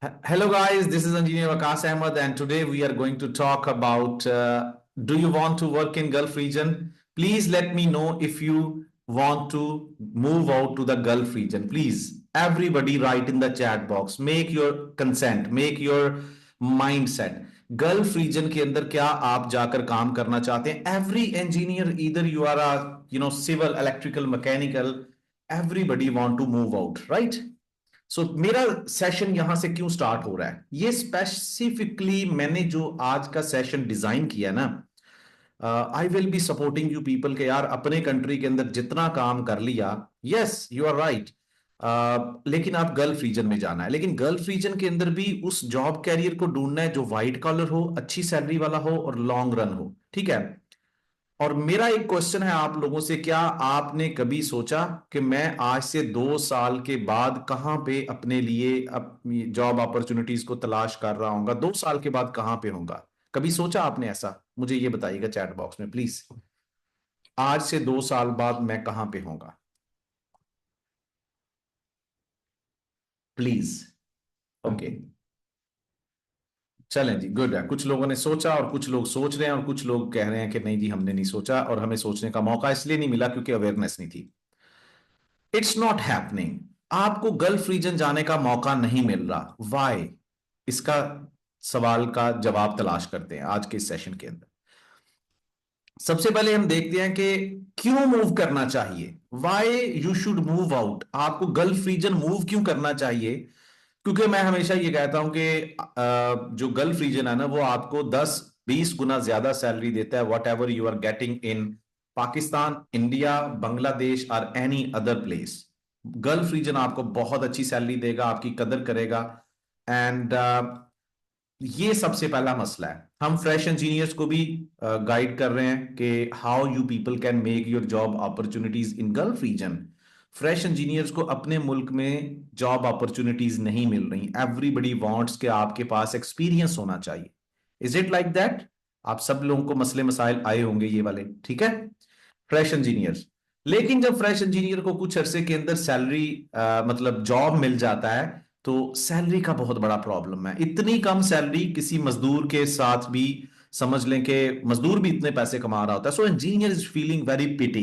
Hello, guys. This is Engineer Waqas Ahmed, and today we are going to talk about do you want to work in Gulf region? Please let me know if you want to move out to the Gulf region. Please, everybody, write in the chat box. Make your consent. Make your mindset. Gulf region के अंदर क्या आप जाकर काम करना चाहते हैं? Every engineer, either you are civil, electrical, mechanical, everybody want to move out, right? So मेरा सेशन यहां से क्यों स्टार्ट हो रहा है, ये स्पेसिफिकली मैंने जो आज का सेशन डिजाइन किया ना, आई will be supporting you people के यार अपने कंट्री के अंदर जितना काम कर लिया, यस यू आर राइट, लेकिन आप गल्फ रीजन में जाना है। लेकिन गल्फ रीजन के अंदर भी उस जॉब कैरियर को ढूंढना है जो व्हाइट कॉलर हो, अच्छी सैलरी वाला हो और लॉन्ग रन हो, ठीक है? और मेरा एक क्वेश्चन है आप लोगों से, क्या आपने कभी सोचा कि मैं आज से 2 साल के बाद कहां पे अपने लिए अपनी जॉब अपॉर्चुनिटीज को तलाश कर रहा हूँ? 2 साल के बाद कहां पे होऊंगा? कभी सोचा आपने ऐसा? मुझे ये बताइएगा चैट बॉक्स में प्लीज। आज से 2 साल बाद मैं कहां पे होऊंगा, प्लीज। ओके, चलें जी, गुड है। कुछ लोगों ने सोचा और कुछ लोग सोच रहे हैं और कुछ लोग कह रहे हैं कि नहीं जी हमने नहीं सोचा, और हमें सोचने का मौका इसलिए नहीं मिला क्योंकि अवेयरनेस नहीं थी। It's not happening. आपको गल्फ रीजन जाने का मौका नहीं मिल रहा, वाई? इसका सवाल का जवाब तलाश करते हैं आज के इस सेशन के अंदर। सबसे पहले हम देखते हैं कि क्यों मूव करना चाहिए, why you should move out. आपको गल्फ रीजन मूव क्यों करना चाहिए? क्योंकि मैं हमेशा ये कहता हूं कि जो गल्फ रीजन है ना, वो आपको 10-20 गुना ज्यादा सैलरी देता है whatever you are getting in Pakistan, India, Bangladesh और any other place. Gulf region आपको बहुत अच्छी सैलरी देगा, आपकी कदर करेगा। एंड ये सबसे पहला मसला है। हम फ्रेश इंजीनियर्स को भी गाइड कर रहे हैं कि how you people can make your job opportunities in Gulf region. Fresh engineers को अपने मुल्क में जॉब अपॉर्चुनिटीज नहीं मिल रही। एवरीबडी वांट्स कि आपके पास एक्सपीरियंस होना चाहिए। Is it like that? आप सब लोगों को मसले मसाइल आए होंगे ये वाले, ठीक है, फ्रेश इंजीनियर्स। लेकिन जब फ्रेश इंजीनियर को कुछ अरसे के अंदर सैलरी मतलब जॉब मिल जाता है, तो सैलरी का बहुत बड़ा प्रॉब्लम है। इतनी कम सैलरी किसी मजदूर के साथ भी, समझ लें कि मजदूर भी इतने पैसे कमा रहा होता है। So engineer is feeling very pity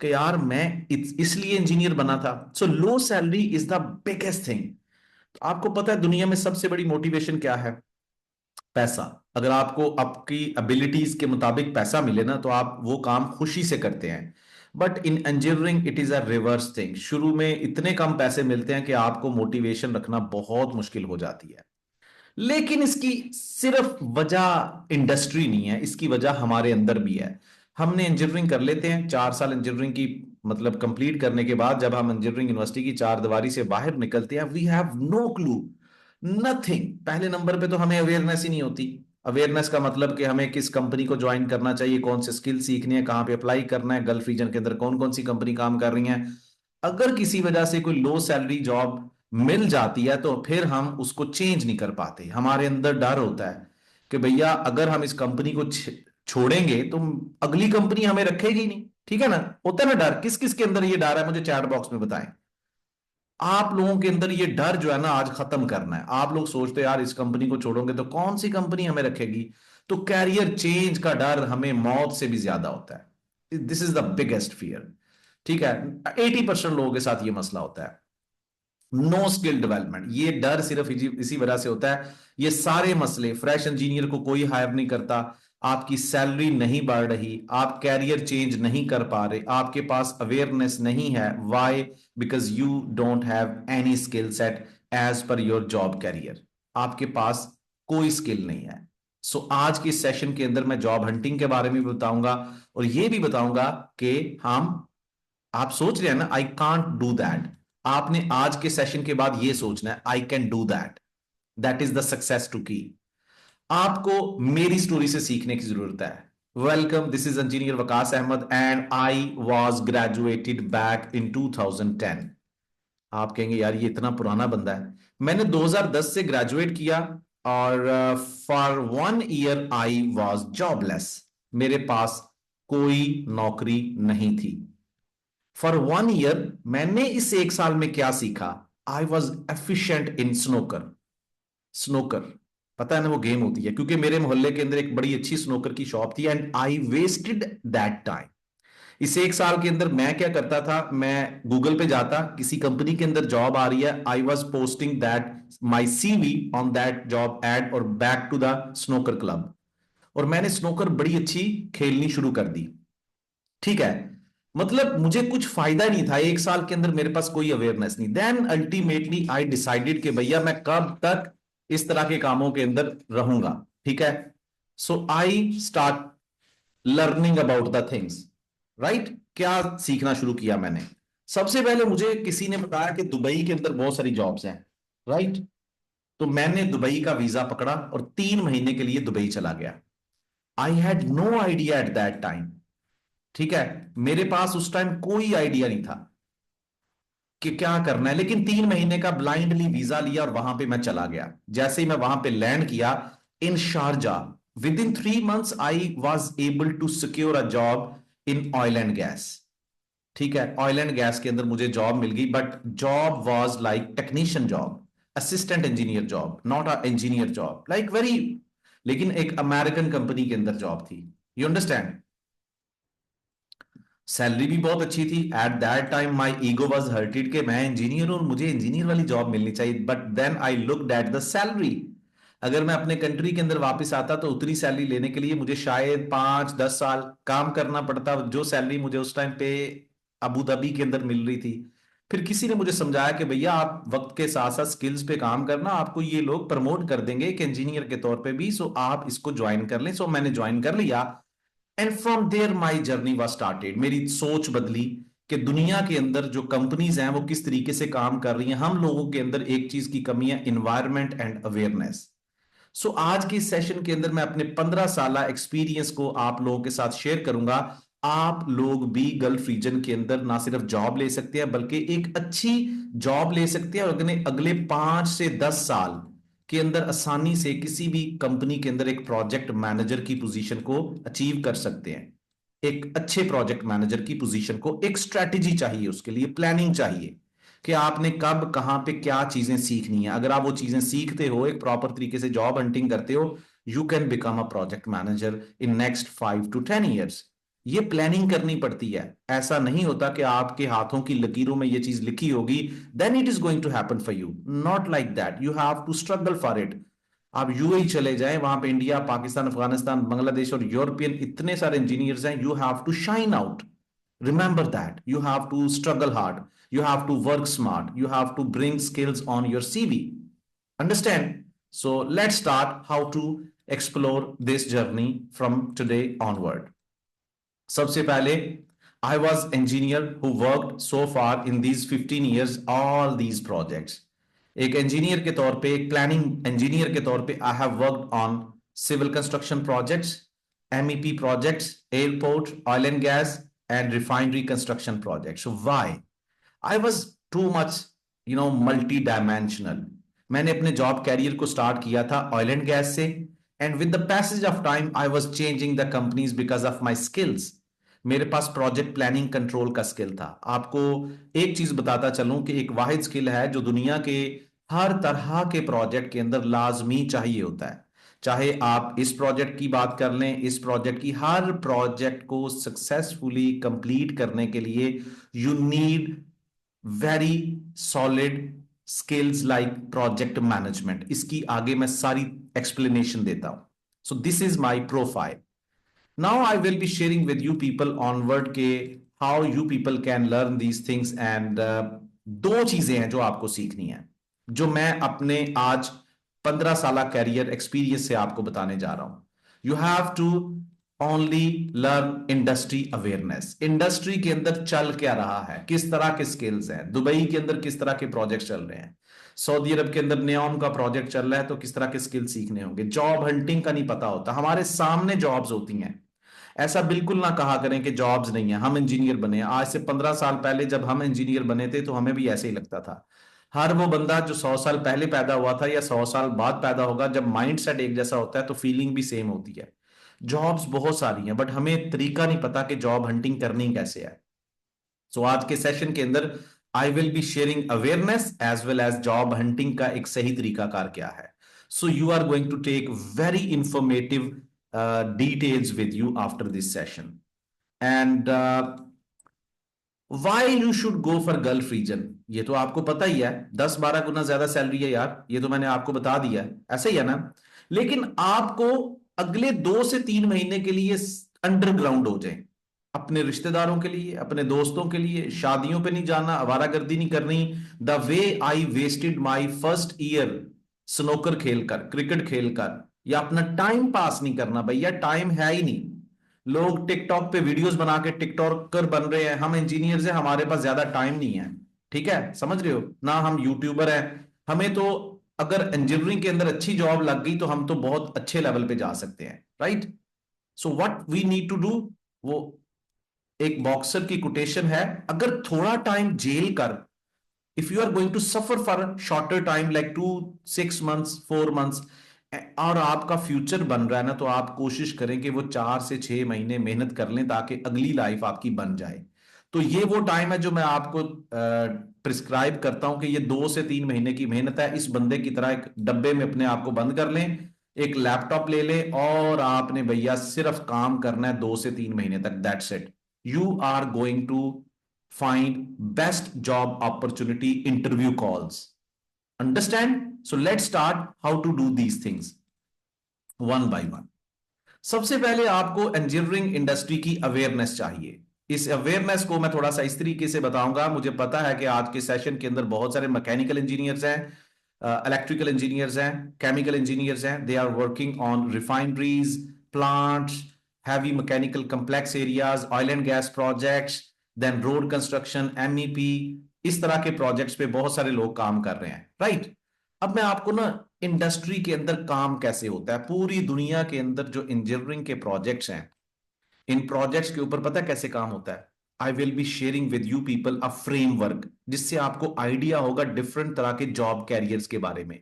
कि यार मैं इसलिए इंजीनियर बना था। So low salary is the biggest thing. आपको पता है दुनिया में सबसे बड़ी मोटिवेशन क्या है? पैसा। अगर आपको आपकी एबिलिटीज के मुताबिक पैसा मिले ना, तो आप वो काम खुशी से करते हैं। But in engineering it is a reverse thing. शुरू में इतने कम पैसे मिलते हैं कि आपको मोटिवेशन रखना बहुत मुश्किल हो जाती है। लेकिन इसकी सिर्फ वजह इंडस्ट्री नहीं है, इसकी वजह हमारे अंदर भी है। हमने इंजीनियरिंग कर लेते हैं, 4 साल इंजीनियरिंग की मतलब कंप्लीट करने के बाद जब हम इंजीनियरिंग यूनिवर्सिटी की चार दीवारी से बाहर निकलते हैं, we have no clue, nothing. पहले नंबर पे तो हमें अवेयरनेस ही नहीं होती। अवेयरनेस का मतलब कि हमें किस कंपनी को ज्वाइन करना चाहिए, कौन से स्किल सीखनी है, कहां पे अप्लाई करना है, गल्फ रीजन के अंदर कौन कौन सी कंपनी काम कर रही है। अगर किसी वजह से कोई लो सैलरी जॉब मिल जाती है तो फिर हम उसको चेंज नहीं कर पाते। हमारे अंदर डर होता है कि भैया अगर हम इस कंपनी को छोड़ेंगे तो अगली कंपनी हमें रखेगी नहीं, ठीक है ना? होता है ना डर? किस किस के अंदर ये डर है, मुझे चैट बॉक्स में बताएं। आप लोगों के अंदर ये डर जो है ना, आज खत्म करना है। आप लोग सोचते हो यार इस कंपनी को छोड़ोगे तो कौन सी कंपनी हमें रखेगी। तो कैरियर चेंज का डर हमें मौत से भी ज्यादा होता है। This is the biggest fear, ठीक है? 80% लोगों के साथ ये मसला होता है। नो स्किल डेवलपमेंट, ये डर सिर्फ इसी वजह से होता है। ये सारे मसले, फ्रेश इंजीनियर को कोई हायर नहीं करता, आपकी सैलरी नहीं बढ़ रही, आप कैरियर चेंज नहीं कर पा रहे, आपके पास अवेयरनेस नहीं है। Why? Because you don't have any skill set as per your job career. आपके पास कोई स्किल नहीं है। सो आज के सेशन के अंदर मैं जॉब हंटिंग के बारे में भी बताऊंगा, और ये भी बताऊंगा कि हम, आप सोच रहे हैं ना आई कांट डू दैट, आपने आज के सेशन के बाद ये सोचना है I can do that. That is the success to key. आपको मेरी स्टोरी से सीखने की जरूरत है। Welcome, this is engineer Waqas Ahmed and I was graduated back in 2010। आप कहेंगे यार ये इतना पुराना बंदा है। मैंने 2010 से ग्रेजुएट किया और for 1 year I was jobless. मेरे पास कोई नौकरी नहीं थी। फॉर 1 ईयर मैंने इस 1 साल में क्या सीखा? I was efficient in snooker. Snooker, पता है ना वो गेम होती है, क्योंकि मेरे मोहल्ले के अंदर एक बड़ी अच्छी स्नोकर की शॉप थी and I wasted that time. इस एक साल के अंदर मैं क्या करता था, मैं गूगल पे जाता, किसी कंपनी के अंदर जॉब आ रही है, I was posting that my CV on that job ad और back to the snooker club. और मैंने स्नोकर बड़ी अच्छी खेलनी शुरू कर दी। ठीक है, मतलब मुझे कुछ फायदा नहीं था एक साल के अंदर, मेरे पास कोई अवेयरनेस नहीं। देन अल्टीमेटली आई डिसाइडेड कि भैया मैं कब तक इस तरह के कामों के अंदर रहूंगा। ठीक है, so I start learning about the things. Right, क्या सीखना शुरू किया मैंने? सबसे पहले मुझे किसी ने बताया कि दुबई के अंदर बहुत सारी जॉब्स हैं। राइट, तो मैंने दुबई का वीजा पकड़ा और 3 महीने के लिए दुबई चला गया। I had no idea at that time. ठीक है, मेरे पास उस टाइम कोई आइडिया नहीं था कि क्या करना है, लेकिन 3 महीने का ब्लाइंडली वीजा लिया और वहां पे मैं चला गया। जैसे ही मैं वहां पे लैंड किया in Sharjah, within 3 months I was able to secure a job in oil and gas. ठीक है, ऑयल एंड गैस के अंदर मुझे जॉब मिल गई, but job was like technician job, assistant engineer job, not a engineer job, like very, लेकिन एक American company के अंदर जॉब थी। You understand? सैलरी भी बहुत अच्छी थी। Eight that time my ego was hurted कि मैं इंजीनियर हूं और मुझे इंजीनियर वाली जॉब मिलनी चाहिए, but then I looked at the salary. अगर मैं अपने कंट्री के अंदर वापस आता तो उतनी सैलरी लेने के लिए मुझे शायद 5-10 साल काम करना पड़ता, जो सैलरी मुझे उस टाइम पे अबू धाबी के अंदर मिल रही थी। फिर किसी ने मुझे समझाया कि भैया आप वक्त के साथ साथ स्किल्स पे काम करना, आपको ये लोग प्रमोट कर देंगे एक इंजीनियर के तौर पे भी, सो आप इसको ज्वाइन कर लें। सो मैंने ज्वाइन कर लिया and from there my journey was started. मेरी सोच बदली कि दुनिया के अंदर जो कंपनीज हैं वो किस तरीके से काम कर रही हैं। हम लोगों के अंदर एक चीज की कमी है, इन्वायरमेंट एंड अवेयरनेस। सो आज के सेशन के अंदर मैं अपने 15 साल एक्सपीरियंस को आप लोगों के साथ शेयर करूंगा। आप लोग भी गल्फ रीजन के अंदर ना सिर्फ जॉब ले सकते हैं बल्कि एक अच्छी जॉब ले सकते हैं और अगले अगले 5 से 10 साल के अंदर आसानी से किसी भी कंपनी के अंदर एक प्रोजेक्ट मैनेजर की पोजीशन को अचीव कर सकते हैं। एक अच्छे प्रोजेक्ट मैनेजर की पोजीशन को एक स्ट्रैटेजी चाहिए, उसके लिए प्लानिंग चाहिए कि आपने कब कहां पे क्या चीजें सीखनी है। अगर आप वो चीजें सीखते हो, एक प्रॉपर तरीके से जॉब हंटिंग करते हो, you can become a project manager in next 5 to 10 years। ये प्लानिंग करनी पड़ती है। ऐसा नहीं होता कि आपके हाथों की लकीरों में ये चीज लिखी होगी then it is going to happen for you. Not like that, you have to struggle for it. आप यूएई चले जाएं, वहां पे इंडिया, पाकिस्तान, अफगानिस्तान, बांग्लादेश और यूरोपियन इतने सारे इंजीनियर्स हैं। You have to shine out. Remember that you have to struggle hard, you have to work smart, you have to bring skills on your CV. Understand? So let's start how to explore this journey from today onward. सबसे पहले, I was engineer who worked so far in these 15 years all these projects. एक engineer के तौर पे, एक planning engineer के तौर पे, I have worked on civil construction projects, MEP projects, airport, oil and gas and refinery construction projects. Why? I was too much multi dimensional. मैंने अपने जॉब कैरियर को स्टार्ट किया था ऑयल एंड गैस से, and with the passage of time I was changing the companies because of my skills. मेरे पास project planning control का skill था। आपको एक चीज बताता चलूं कि एक वाहिद स्किल है जो दुनिया के हर तरह के प्रोजेक्ट के अंदर लाजमी चाहिए होता है। चाहे आप इस प्रोजेक्ट की बात कर लें, इस प्रोजेक्ट की, हर प्रोजेक्ट को सक्सेसफुली कंप्लीट करने के लिए you need very solid skills like project management. इसकी आगे मैं सारी एक्सप्लेनेशन देता हूं। So this is my profile. Now I will be sharing with you people onward के how you people can learn these things and दो चीजें हैं जो आपको सीखनी है, जो मैं अपने आज 15 साल कैरियर एक्सपीरियंस से आपको बताने जा रहा हूं। You have to only learn industry awareness. Industry के अंदर चल क्या रहा है, किस तरह के स्किल्स हैं, दुबई के अंदर किस तरह के प्रोजेक्ट चल रहे हैं, सऊदी अरब के अंदर नियॉन का प्रोजेक्ट चल रहा है, तो किस तरह के स्किल सीखने होंगे। जॉब हंटिंग का नहीं पता होता, हमारे सामने जॉब्स होती हैं। ऐसा बिल्कुल ना कहा करें कि जॉब्स नहीं है, हम इंजीनियर बने। आज से 15 साल पहले जब हम इंजीनियर बने थे तो हमें भी ऐसे ही लगता था। हर वो बंदा जो 100 साल पहले पैदा हुआ था या 100 साल बाद पैदा होगा, जब माइंड सेट एक जैसा होता है तो फीलिंग भी सेम होती है। जॉब्स बहुत सारी हैं बट हमें तरीका नहीं पता कि जॉब हंटिंग करनी कैसे है। सो आज के सेशन के अंदर I will be sharing awareness as well as job hunting का एक सही तरीकाकार क्या है। So you are going to take very informative details with you after this session. And why you should go for Gulf region, ये तो आपको पता ही है, 10-12 गुना ज्यादा सैलरी है यार, ये तो मैंने आपको बता दिया है, ऐसा ही है ना। लेकिन आपको अगले 2 से 3 महीने के लिए अंडरग्राउंड हो जाए, अपने रिश्तेदारों के लिए, अपने दोस्तों के लिए, शादियों पे नहीं जाना, आवारागर्दी नहीं करनी। The way I wasted my first year snooker खेलकर, क्रिकेट खेलकर, या अपना टाइम पास नहीं करना, भैया टाइम है ही नहीं। लोग टिकटॉक पे वीडियोस बना के टिकटॉकर बन रहे हैं, हम इंजीनियर्स हैं, हमारे पास ज्यादा टाइम नहीं है, ठीक है, समझ रहे हो ना, हम यूट्यूबर हैं। हमें तो अगर इंजीनियरिंग के अंदर अच्छी जॉब लग गई तो हम तो बहुत अच्छे लेवल पे जा सकते हैं, right. So what we need to do, वो एक बॉक्सर की कोटेशन है, अगर थोड़ा टाइम जेल कर, if you are going to suffer for a shorter time like 2 6 months 4 months, और आपका फ्यूचर बन रहा है ना, तो आप कोशिश करें कि वो 4 से 6 महीने मेहनत कर लें ताकि अगली लाइफ आपकी बन जाए। तो ये वो टाइम है जो मैं आपको प्रिस्क्राइब करता हूं कि ये 2 से 3 महीने की मेहनत है। इस बंदे की तरह एक डब्बे में अपने आप को बंद कर लें, एक लैपटॉप ले लें, और आपने भैया सिर्फ काम करना है 2 से 3 महीने तक, that's it. You are going to find best job opportunity interview calls. Understand? So let's start how to do these things one by one. सबसे पहले आपको इंजीनियरिंग इंडस्ट्री की अवेयरनेस चाहिए। इस अवेयरनेस को मैं थोड़ा सा इस तरीके से बताऊंगा, मुझे पता है कि आज के सेशन के अंदर बहुत सारे मैकेनिकल इंजीनियर्स हैं, इलेक्ट्रिकल इंजीनियर्स हैं, केमिकल इंजीनियर्स हैं, they are working on refineries, plants, heavy mechanical complex areas, oil and gas projects, then road construction, MEP, इस तरह के प्रोजेक्ट्स पे बहुत सारे लोग काम कर रहे हैं, राइट। अब मैं आपको ना इंडस्ट्री के अंदर काम कैसे होता है, पूरी दुनिया के अंदर जो इंजीनियरिंग के प्रोजेक्ट्स हैं, इन प्रोजेक्ट्स के ऊपर पता है कैसे काम होता है। आई will be sharing with you people a framework, जिससे आपको आइडिया होगा डिफरेंट तरह के जॉब कैरियर्स के बारे में,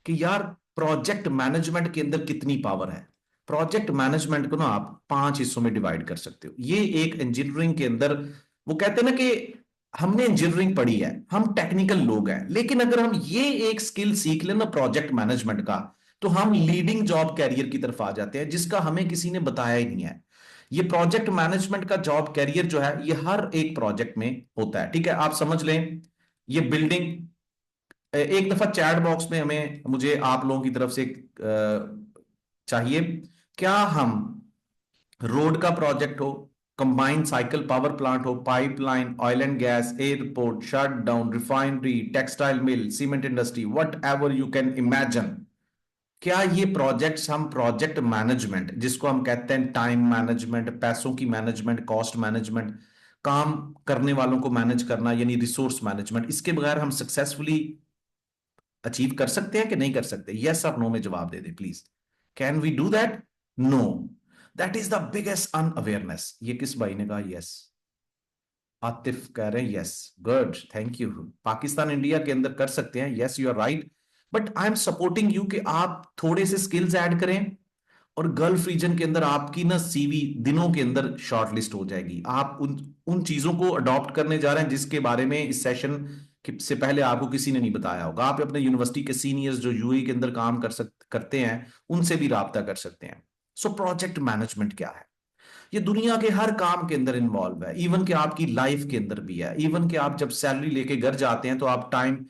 कि यार प्रोजेक्ट मैनेजमेंट के अंदर कितनी पावर है। प्रोजेक्ट मैनेजमेंट को ना आप 5 हिस्सों में डिवाइड कर सकते हो। ये एक इंजीनियरिंग के अंदर, वो कहते हैं ना कि हमने इंजीनियरिंग पढ़ी है, हम टेक्निकल लोग हैं, लेकिन अगर हम ये एक स्किल सीख लें ना प्रोजेक्ट मैनेजमेंट का, तो हम लीडिंग जॉब कैरियर की तरफ आ जाते हैं, जिसका हमें किसी ने बताया ही नहीं है। ये प्रोजेक्ट मैनेजमेंट का जॉब कैरियर जो है, ये हर एक प्रोजेक्ट में होता है, ठीक है। आप समझ लें, ये बिल्डिंग, एक दफा चैट बॉक्स में हमें, मुझे आप लोगों की तरफ से चाहिए, क्या हम रोड का प्रोजेक्ट हो, कंबाइंड साइकिल पावर प्लांट हो, pipeline, oil and gas, airport, shut down, refinery, textile mill, cement industry, what ever you can imagine, क्या ये प्रोजेक्ट्स हम प्रोजेक्ट मैनेजमेंट, जिसको हम कहते हैं टाइम मैनेजमेंट, पैसों की मैनेजमेंट, कॉस्ट मैनेजमेंट, काम करने वालों को मैनेज करना, यानी रिसोर्स मैनेजमेंट, इसके बगैर हम सक्सेसफुली अचीव कर सकते हैं कि नहीं कर सकते? यस और नो में जवाब दे दे please. Can we do that? No. That is the biggest unawareness. ये किस भाई ने कहा यस? आतिफ कह रहे हैं yes, good, thank you. Pakistan India के अंदर कर सकते हैं, yes you are right, but I am supporting you कि आप थोड़े से स्किल्स ऐड करें, और गल्फ रीजन के अंदर आपकी ना सीवी दिनों के अंदर शॉर्टलिस्ट हो जाएगी। आप उन उन चीजों को अडॉप्ट करने जा रहे हैं जिसके बारे में इस सेशन से पहले आपको किसी ने नहीं बताया होगा। आप अपने यूनिवर्सिटी के सीनियर्स जो यूएई के अंदर काम करते हैं, उनसे भी राब्ता कर सकते हैं। सो प्रोजेक्ट मैनेजमेंट क्या है? ये दुनिया के हर काम के अंदर इन्वॉल्व है, इवन कि आपकी लाइफ के अंदर भी है। इवन कि आप जब सैलरी लेके घर जाते हैं तो आप टाइम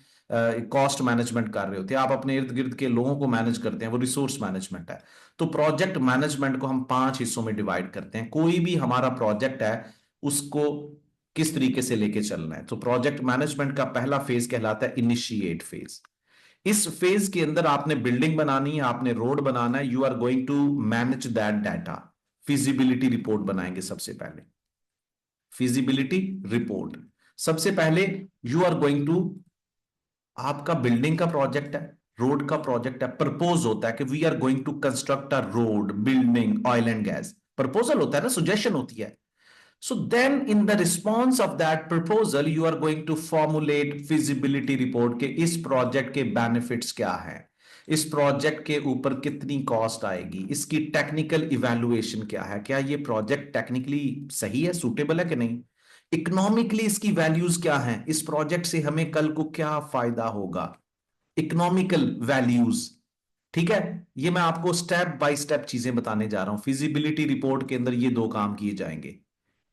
कॉस्ट मैनेजमेंट कर रहे होते हैं, आप अपने इर्द गिर्द के लोगों को मैनेज करते हैं, वो रिसोर्स मैनेजमेंट है। तो प्रोजेक्ट मैनेजमेंट को हम 5 हिस्सों में डिवाइड करते हैं। कोई भी हमारा प्रोजेक्ट है, उसको किस तरीके से लेके चलना है। तो प्रोजेक्ट मैनेजमेंट का पहला फेज कहलाता है इनिशिएट फेज। इस फेज के अंदर आपने बिल्डिंग बनानी है, आपने रोड बनाना है, you are going to manage that data. Feasibility report बनाएंगे सबसे पहले, फिजिबिलिटी रिपोर्ट। सबसे पहले यू आर गोइंग टू, आपका बिल्डिंग का प्रोजेक्ट है, रोड का प्रोजेक्ट है, प्रपोज होता है कि we are going to construct a road, building, oil and gas, proposal होता है ना, सुजेशन होती है। So then in the response of that proposal, you are going to formulate feasibility report के इस प्रोजेक्ट के बेनिफिट्स क्या हैं, इस प्रोजेक्ट के ऊपर कितनी कॉस्ट आएगी, इसकी टेक्निकल इवैल्यूएशन क्या है, क्या ये प्रोजेक्ट टेक्निकली सही है, सूटेबल है कि नहीं, इकोनॉमिकली इसकी वैल्यूज क्या हैं, इस प्रोजेक्ट से हमें कल को क्या फायदा होगा, इकोनॉमिकल वैल्यूज, ठीक है, ये मैं आपको स्टेप बाय स्टेप चीजें बताने जा रहा हूं। फिजिबिलिटी रिपोर्ट के अंदर ये दो काम किए जाएंगे,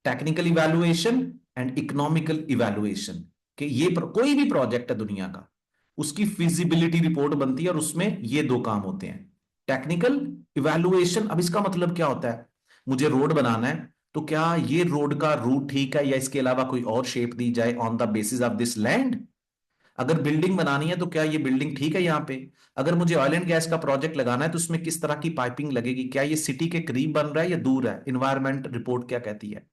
technical evaluation and economical evaluation. कि ये कोई भी प्रोजेक्ट है दुनिया का, उसकी फिजिबिलिटी रिपोर्ट बनती है और उसमें ये दो काम होते हैं। टेक्निकल इवैल्यूएशन, अब इसका मतलब क्या होता है? मुझे रोड बनाना है, तो क्या ये रोड का रूट ठीक है या इसके अलावा कोई और शेप दी जाए on the basis of this land? अगर बिल्डिंग बनानी है तो क्या ये बिल्डिंग ठीक है यहां पे? अगर मुझे ऑयल एंड गैस का प्रोजेक्ट लगाना है तो उसमें किस तरह की पाइपिंग लगेगी? क्या ये सिटी के करीब बन रहा है या दूर है? इन्वायरमेंट रिपोर्ट क्या कहती है?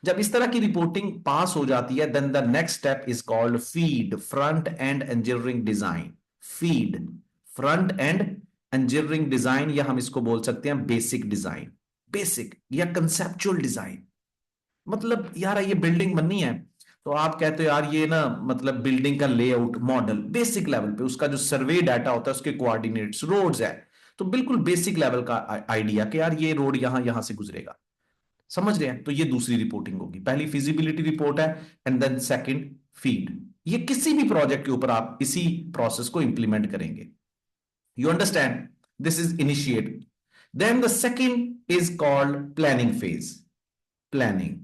जब इस तरह की रिपोर्टिंग पास हो जाती है, then the next step is called feed, front end engineering design. Feed, front end engineering design, या हम इसको बोल सकते हैं बेसिक डिजाइन, बेसिक या कंसेप्चुअल डिजाइन। मतलब यार ये बिल्डिंग बननी है, तो आप कहते हो यार ये ना, मतलब बिल्डिंग का लेआउट मॉडल बेसिक लेवल पे, उसका जो सर्वे डाटा होता है, उसके कोऑर्डिनेट्स, रोड्स है, तो बिल्कुल बेसिक लेवल का आइडिया कि यार ये रोड यहां यहां से गुजरेगा। समझ रहे हैं? तो ये दूसरी रिपोर्टिंग होगी। पहली फिजिबिलिटी रिपोर्ट है, एंड देन सेकंड फीड। ये किसी भी प्रोजेक्ट के ऊपर आप इसी प्रोसेस को इंप्लीमेंट करेंगे। You understand? This is initiate. Then the second is called planning phase. Planning,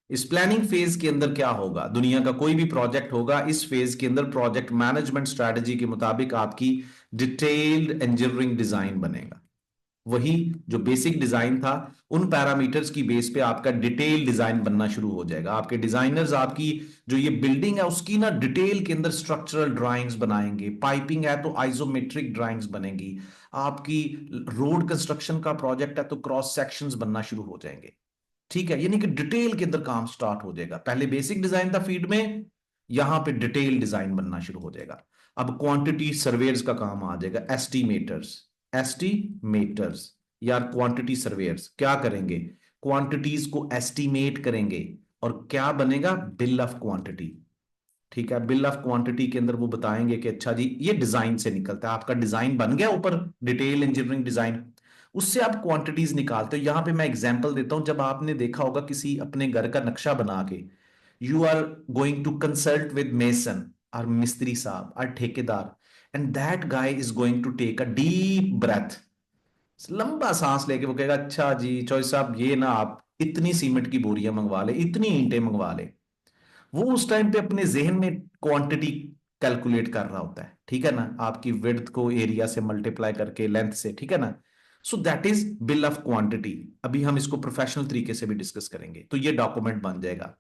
इस प्लानिंग फेज के अंदर क्या होगा? दुनिया का कोई भी प्रोजेक्ट होगा, इस फेज के अंदर प्रोजेक्ट मैनेजमेंट स्ट्रेटजी के मुताबिक आपकी डिटेल्ड इंजीनियरिंग डिजाइन बनेगा। वही जो बेसिक डिजाइन था, उन पैरामीटर्स की बेस पे आपका डिटेल डिजाइन बनना शुरू हो जाएगा। आपके डिजाइनर्स आपकी जो ये बिल्डिंग है उसकी ना डिटेल के अंदर स्ट्रक्चरल ड्राइंग्स बनाएंगे। पाइपिंग है तो आइसोमेट्रिक ड्राइंग्स बनेगी। आपकी रोड कंस्ट्रक्शन का प्रोजेक्ट है तो क्रॉस सेक्शंस बनना शुरू हो जाएंगे। ठीक है, यानी कि डिटेल के अंदर काम स्टार्ट हो जाएगा। पहले बेसिक डिजाइन था फीड में, यहां पे डिटेल डिजाइन बनना शुरू हो जाएगा। अब क्वांटिटी सर्वेयर्स का काम आ जाएगा, एस्टिमेटर्स। एस्टिमेटर्स या क्वांटिटी सर्वेयर्स क्या करेंगे? क्वांटिटीज को एस्टिमेट करेंगे, और क्या बनेगा? Bill of quantity. ठीक है, बिल ऑफ क्वांटिटी के अंदर वो बताएंगे कि अच्छा जी ये डिजाइन से निकलता है, आपका डिजाइन बन गया ऊपर, डिटेल इंजीनियरिंग डिजाइन, उससे आप क्वांटिटीज निकालते हो। यहां पे मैं एग्जांपल देता हूं, जब आपने देखा होगा किसी अपने घर का नक्शा बना के, you are going to consult with mason और मिस्त्री साहब और ठेकेदार, and that guy is going to take a deep breath, लंबा सांस लेके वो कहेगा अच्छा जी चौधरी साहब ये ना आप इतनी सीमेंट की बोरियां मंगवा ले, इतनी ईंटें मंगवा ले। वो उस टाइम पे अपने जहन में क्वांटिटी कैलकुलेट कर रहा होता है, ठीक है ना, आपकी विड्थ को एरिया से मल्टीप्लाई करके लेंथ से, ठीक है ना। So that is bill of quantity. अभी हम इसको प्रोफेशनल तरीके से भी डिस्कस करेंगे, तो ये डॉक्यूमेंट बन जाएगा।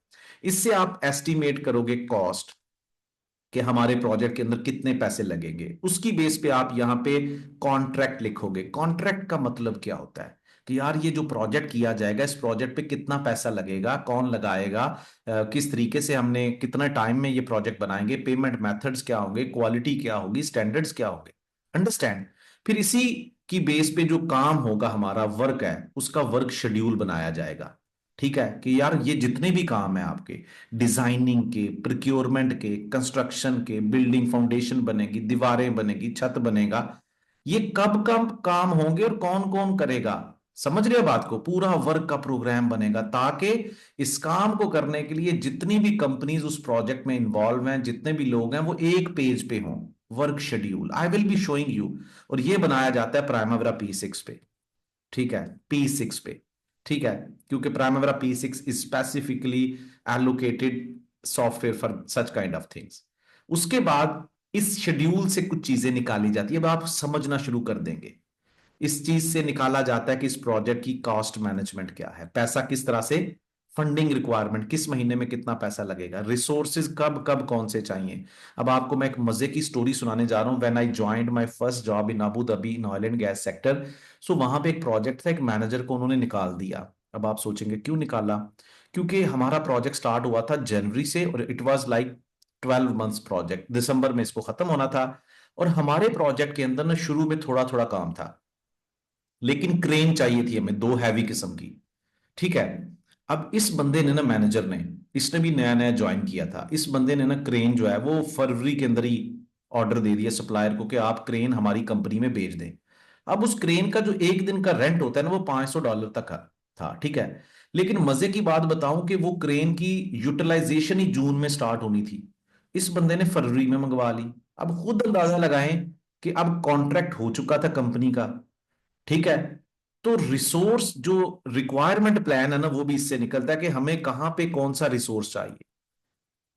इससे आप एस्टिमेट करोगे कॉस्ट, कि हमारे प्रोजेक्ट के अंदर कितने पैसे लगेंगे। उसकी बेस पे आप यहां पे कॉन्ट्रैक्ट लिखोगे। कॉन्ट्रैक्ट का मतलब क्या होता है? कि यार ये जो प्रोजेक्ट किया जाएगा, इस प्रोजेक्ट पे कितना पैसा लगेगा, कौन लगाएगा, किस तरीके से हमने कितना टाइम में ये प्रोजेक्ट बनाएंगे, पेमेंट मेथड्स क्या होंगे, क्वालिटी क्या होगी, स्टैंडर्ड्स क्या होंगे। अंडरस्टैंड? फिर इसी की बेस पे जो काम होगा, हमारा वर्क है, उसका वर्क शेड्यूल बनाया जाएगा। ठीक है, कि यार ये जितने भी काम है आपके, डिजाइनिंग के, प्रिक्योरमेंट के, कंस्ट्रक्शन के, बिल्डिंग फाउंडेशन बनेगी, दीवारें बनेगी, छत बनेगा, ये कब कब काम होंगे और कौन कौन करेगा। समझ रहे हो बात को? पूरा वर्क का प्रोग्राम बनेगा, ताकि इस काम को करने के लिए जितनी भी कंपनीज उस प्रोजेक्ट में इन्वॉल्व हैं, जितने भी लोग हैं, वो एक पेज पे हों। Work schedule I will be showing you. और ये बनाया जाता है प्राइमावेरा P6 पे। ठीक है, P6 पे। ठीक है, क्योंकि Primavera P6 is specifically allocated software for such kind of things. उसके बाद इस शेड्यूल से कुछ चीजें निकाली जाती है, अब आप समझना शुरू कर देंगे। इस चीज से निकाला जाता है कि इस प्रोजेक्ट की कॉस्ट मैनेजमेंट क्या है, पैसा किस तरह से, फंडिंग रिक्वायरमेंट, किस महीने में कितना पैसा लगेगा, रिसोर्सेज कब कब कौन से चाहिए। अब आपको मैं एक मजे की स्टोरी सुनाने जा रहा हूं। When I joined my first job in Abu Dhabi in oil and gas sector, so वहां पे एक प्रोजेक्ट था, एक मैनेजर को उन्होंने निकाल दिया। अब आप सोचेंगे क्यों निकाला? क्योंकि हमारा प्रोजेक्ट स्टार्ट हुआ था जनवरी से, और it was like 12 months project, दिसंबर में इसको खत्म होना था। और हमारे प्रोजेक्ट के अंदर ना शुरू में थोड़ा थोड़ा काम था, लेकिन क्रेन चाहिए थी हमें, दो हैवी किस्म की। ठीक है, अब इस बंदे ने ना, मैनेजर ने, इसने भी नया नया ज्वाइन किया था, इस बंदे ने ना क्रेन जो है वो फरवरी के अंदर ही ऑर्डर दे दिया सप्लायर को कि आप क्रेन हमारी कंपनी में भेज दें। अब उस क्रेन का जो एक दिन का रेंट होता है ना, वो $500 तक का था। ठीक है, लेकिन मजे की बात बताऊं कि वो क्रेन की यूटिलाइजेशन ही जून में स्टार्ट होनी थी, इस बंदे ने फरवरी में मंगवा ली। अब खुद अंदाजा लगाएं कि अब कॉन्ट्रैक्ट हो चुका था कंपनी का, ठीक है, तो रिसोर्स जो रिक्वायरमेंट प्लान है ना, वो भी इससे निकलता है कि हमें कहां पे कौन सा रिसोर्स चाहिए।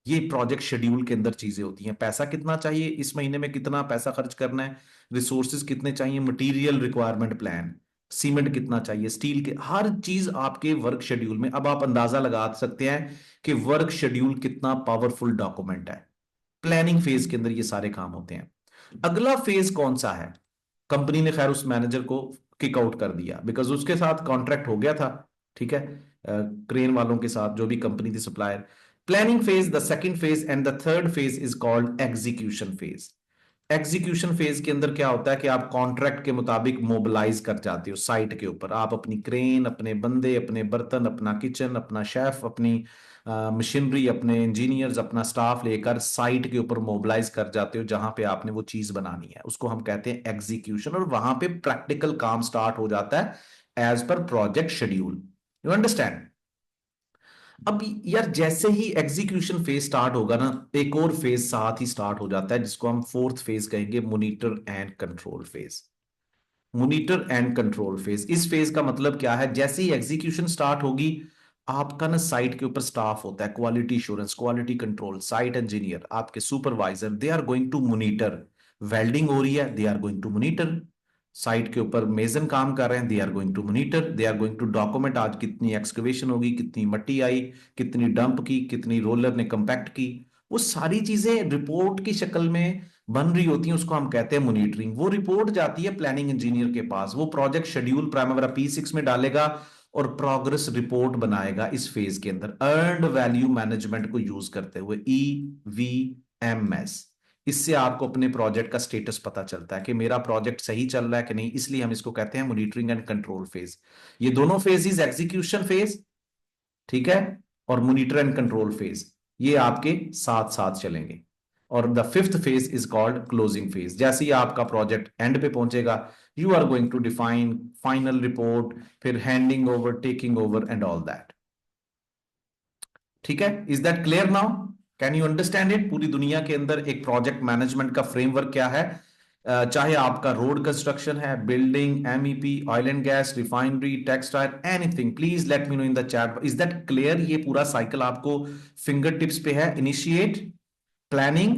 ये प्रोजेक्ट शेड्यूल के अंदर चीजें होती हैं। पैसा कितना चाहिए, इस महीने में कितना पैसा खर्च करना है, रिसोर्सेज कितने चाहिए, मटेरियल रिक्वायरमेंट प्लान, सीमेंट कितना चाहिए, स्टील के, हर चीज आपके वर्क शेड्यूल में। अब आप अंदाजा लगा सकते हैं कि वर्क शेड्यूल कितना पावरफुल डॉक्यूमेंट है। प्लानिंग फेज के अंदर ये सारे काम होते हैं। अगला फेज कौन सा है? कंपनी ने खैर उस मैनेजर को किक आउट कर दिया बिकॉज उसके साथ कॉन्ट्रैक्ट हो गया था, ठीक है, क्रेन वालों के साथ जो भी कंपनी थी supplier. Planning phase, the second phase and the third phase is called execution phase. Execution phase के अंदर क्या होता है कि आप कॉन्ट्रैक्ट के मुताबिक मोबिलाइज कर जाते हो साइट के ऊपर। आप अपनी क्रेन, अपने बंदे, अपने बर्तन, अपना किचन, अपना शेफ, अपनी मशीनरी, अपने इंजीनियर्स, अपना स्टाफ लेकर साइट के ऊपर मोबिलाइज कर जाते हो जहां पे आपने वो चीज बनानी है। उसको हम कहते हैं एग्जीक्यूशन, और वहां पे प्रैक्टिकल काम स्टार्ट हो जाता है as per project schedule. You understand? अब यार जैसे ही एग्जीक्यूशन फेज स्टार्ट होगा ना, एक और फेज साथ ही स्टार्ट हो जाता है जिसको हम फोर्थ फेज कहेंगे, monitor and control phase. Monitor and control phase, इस फेज का मतलब क्या है? जैसे ही एग्जीक्यूशन स्टार्ट होगी, आपका ना साइट के ऊपर स्टाफ होता है, quality assurance, quality control, site engineer, आपके supervisor, they are going to monitor. Welding हो रही है, they are going to monitor. Site के ऊपर मेजन काम कर रहे हैं, they are going to monitor, they are going to document आज कितनी एक्सकवेशन होगी, कितनी मट्टी आई, कितनी डंप की, कितनी रोलर ने कंपैक्ट की। वो सारी चीजें रिपोर्ट की शक्ल में बन रही होती है, उसको हम कहते हैं मॉनिटरिंग। वो रिपोर्ट जाती है प्लानिंग इंजीनियर के पास, वो प्रोजेक्ट शेड्यूल प्राइमरी P6 में डालेगा और प्रोग्रेस रिपोर्ट बनाएगा इस फेज के अंदर, अर्नड वैल्यू मैनेजमेंट को यूज करते हुए, EVMS। इससे आपको अपने प्रोजेक्ट का स्टेटस पता चलता है कि मेरा प्रोजेक्ट सही चल रहा है कि नहीं, इसलिए हम इसको कहते हैं मॉनिटरिंग एंड कंट्रोल फेज। ये दोनों फेजेस, एग्जीक्यूशन फेज, ठीक है, और मॉनिटर एंड कंट्रोल फेज, ये आपके साथ साथ चलेंगे। और the fifth phase is called closing phase. जैसे ही आपका प्रोजेक्ट एंड पे पहुंचेगा, you are going to define final report, फिर handing over, taking over and all that. ठीक है, is that clear now? Can you understand it? पूरी दुनिया के अंदर एक प्रोजेक्ट मैनेजमेंट का फ्रेमवर्क क्या है? चाहे आपका रोड कंस्ट्रक्शन है, building, MEP, oil and gas, refinery, textile, anything, please let me know in the chat. Is that clear? ये पूरा साइकिल आपको फिंगर टिप्स पे है। Initiate, planning,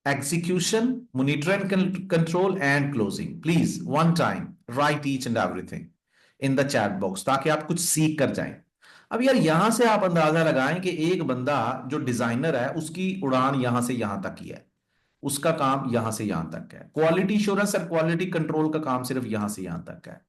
execution, monitor and control and closing. Please one time right each and everything in the chat box, ताकि आप कुछ सीख कर जाएं। अब यार यहां से आप अंदाजा लगाएं कि एक बंदा जो डिजाइनर है, उसकी उड़ान यहां से यहां तक की है, उसका काम यहां से यहां तक है। क्वालिटी इंश्योरेंस और क्वालिटी कंट्रोल का काम सिर्फ यहां से यहां तक है।